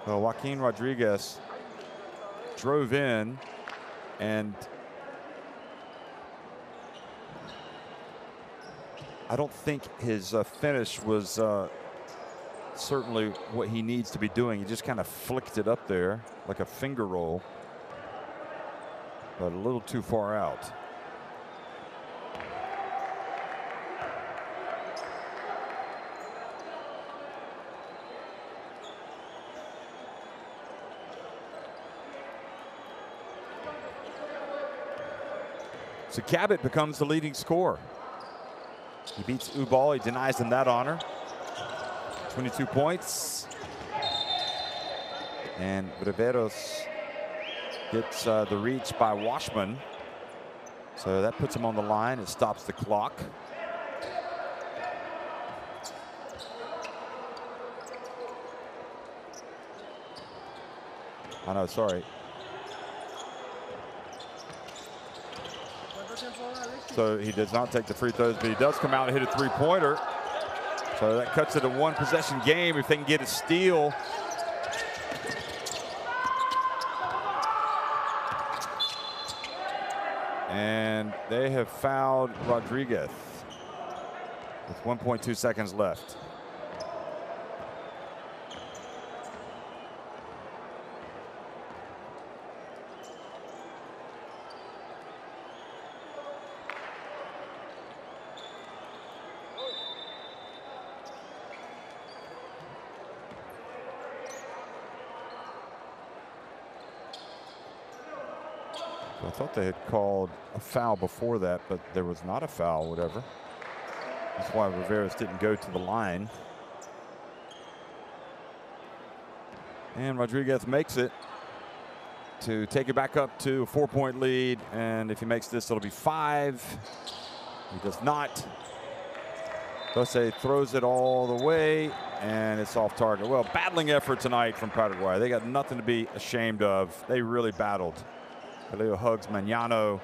Well, Joaquin Rodriguez drove in, and I don't think his finish was certainly what he needs to be doing. He just kind of flicked it up there like a finger roll, but a little too far out. So Cabot becomes the leading scorer. He beats Ubal. He denies him that honor. 22 points. And Riveros gets the reach by Washman. So that puts him on the line. It stops the clock. Oh, no, sorry. So he does not take the free throws, but he does come out and hit a 3-pointer. So that cuts it a 1-possession game if they can get a steal. And they have fouled Rodriguez with 1.2 seconds left. I thought they had called a foul before that, but there was not a foul, whatever. That's why Rivera's didn't go to the line. And Rodriguez makes it to take it back up to a 4-point lead. And if he makes this, it'll be 5. He does not. Jose throws it all the way, and it's off target. Well, battling effort tonight from Paraguay. They got nothing to be ashamed of. They really battled. Leo hugs Mañano,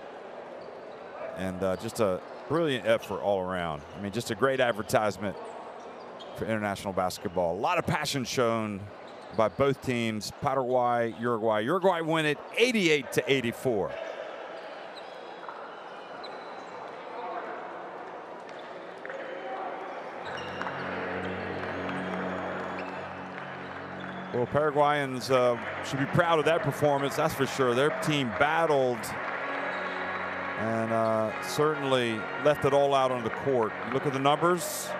and just a brilliant effort all around. I mean, just a great advertisement for international basketball. A lot of passion shown by both teams, Paraguay, Uruguay. Uruguay win it 88-84. Well, Paraguayans should be proud of that performance, that's for sure. Their team battled and certainly left it all out on the court. You look at the numbers,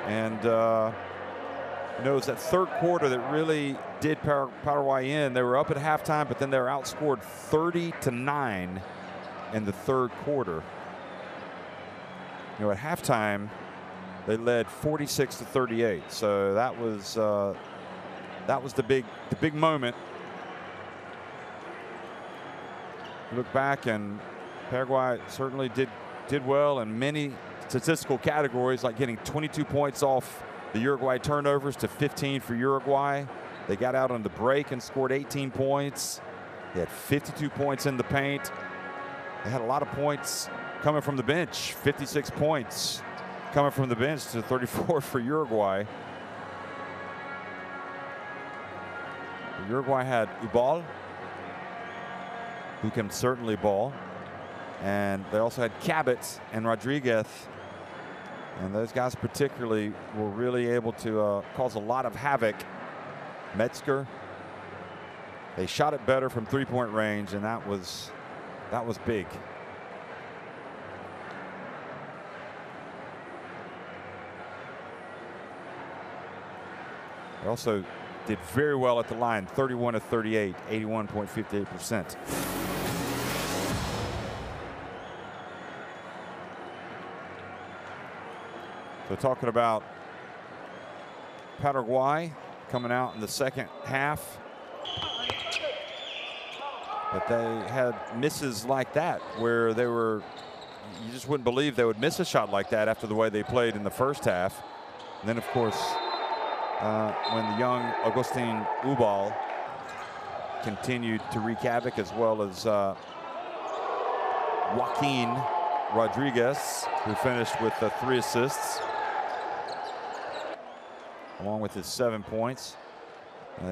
and you know, it's that third quarter that really did Paraguay in. They were up at halftime, but then they were outscored 30-9 in the third quarter. You know, at halftime, they led 46-38. So that was the big moment. You look back, and Paraguay certainly did well in many statistical categories, like getting 22 points off the Uruguay turnovers to 15 for Uruguay. They got out on the break and scored 18 points. They had 52 points in the paint. They had a lot of points coming from the bench, 56 points coming from the bench to 34 for Uruguay. Uruguay had Ubal, who can certainly ball. And they also had Cabot and Rodriguez. And those guys particularly were really able to cause a lot of havoc. Metzger, they shot it better from 3-point range, and that was big. They also did very well at the line, 31 of 38, 81.58%. So talking about Paraguay coming out in the second half, but they had misses like that where you just wouldn't believe they would miss a shot like that after the way they played in the first half. And then, of course, when the young Agustin Ubal continued to wreak havoc, as well as Joaquin Rodriguez, who finished with 3 assists, along with his 7 points.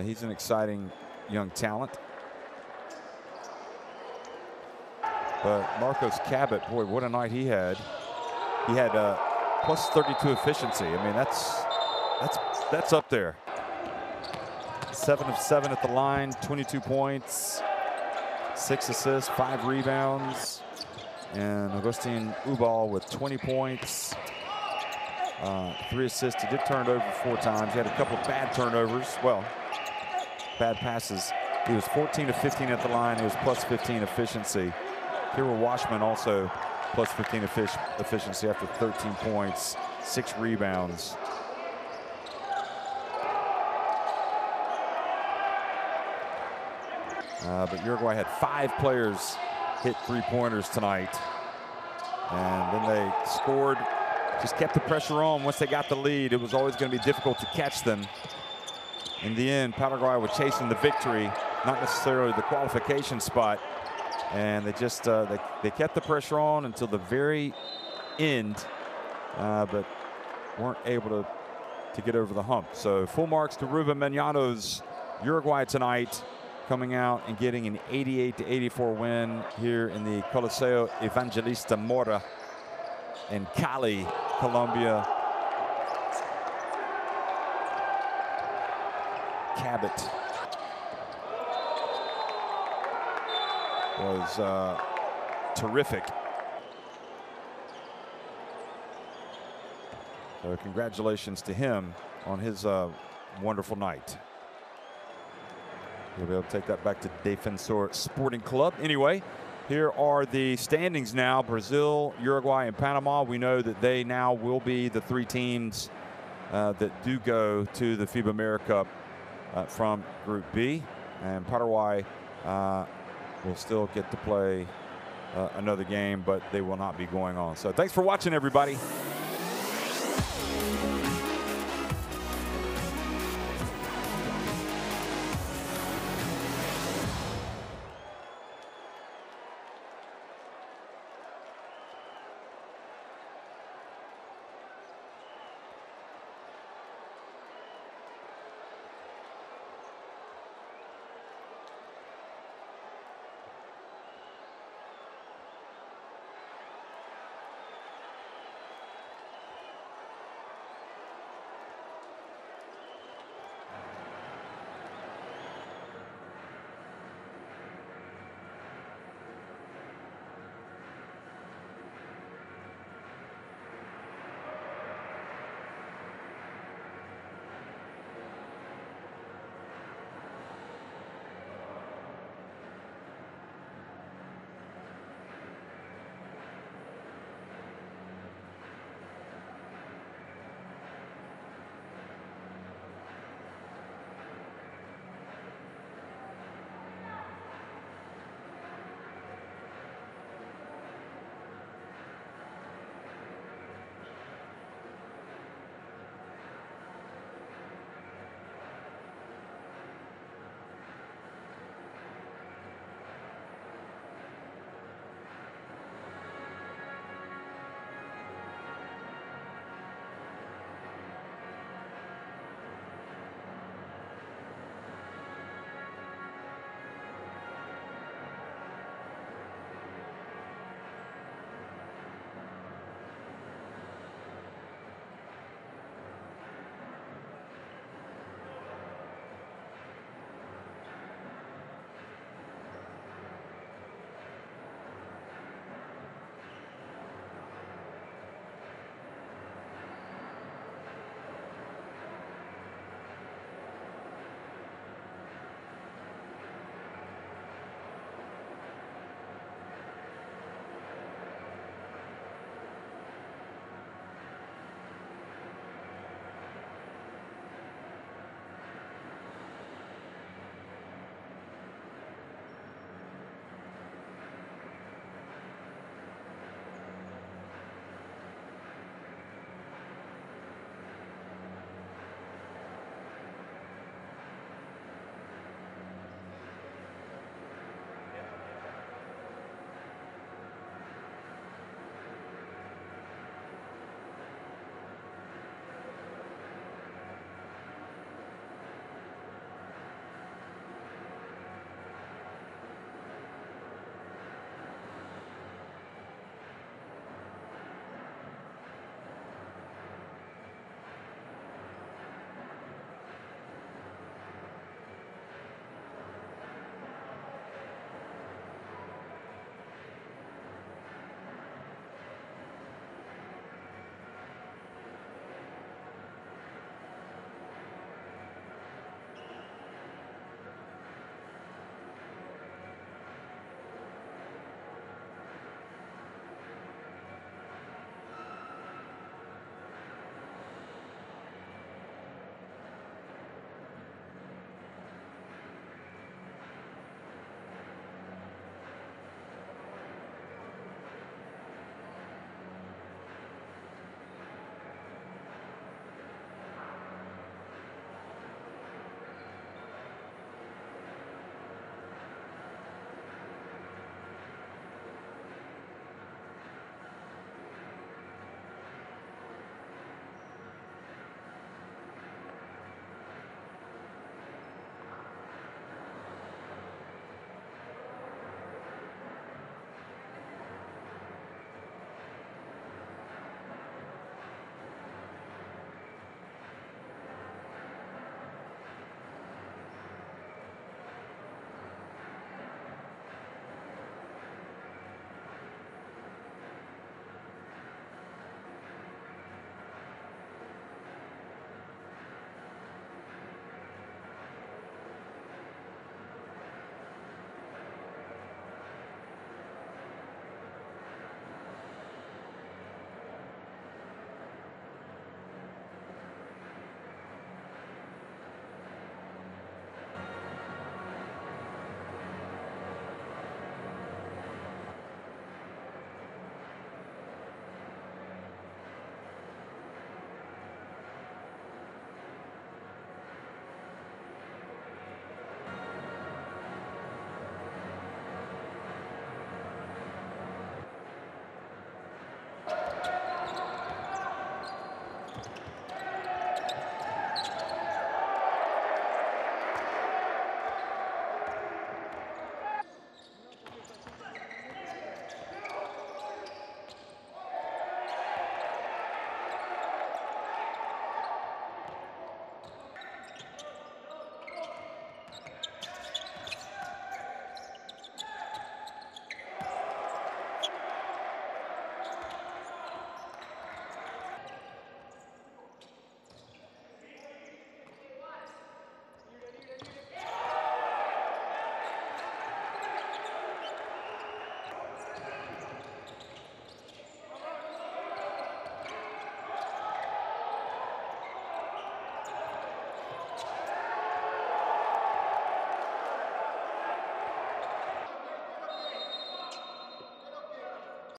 He's an exciting young talent. But Marcos Cabot, boy, what a night he had. He had plus 32 efficiency. I mean, that's up there. 7 of 7 at the line, 22 points, 6 assists, 5 rebounds. And Agustin Ubal with 20 points, 3 assists. He did turn it over 4 times. He had a couple of bad turnovers. Well, bad passes. He was 14 of 15 at the line. He was plus 15 efficiency. Kira Washman also plus 15 efficiency after 13 points, 6 rebounds. But Uruguay had 5 players hit 3-pointers tonight. And then they scored, just kept the pressure on. Once they got the lead, it was always going to be difficult to catch them. In the end, Paraguay was chasing the victory, not necessarily the qualification spot. And they just they kept the pressure on until the very end, but weren't able to get over the hump. So full marks to Ruben Mañano's Uruguay tonight, coming out and getting an 88-84 win here in the Coliseo Evangelista Mora in Cali, Colombia. Cabot was terrific. So congratulations to him on his wonderful night. You'll be able to take that back to Defensor Sporting Club. Anyway, here are the standings now. Brazil, Uruguay, and Panama. We know that they now will be the 3 teams that do go to the FIBA AmeriCup from Group B. And Paraguay will still get to play another game, but they will not be going on. So thanks for watching, everybody.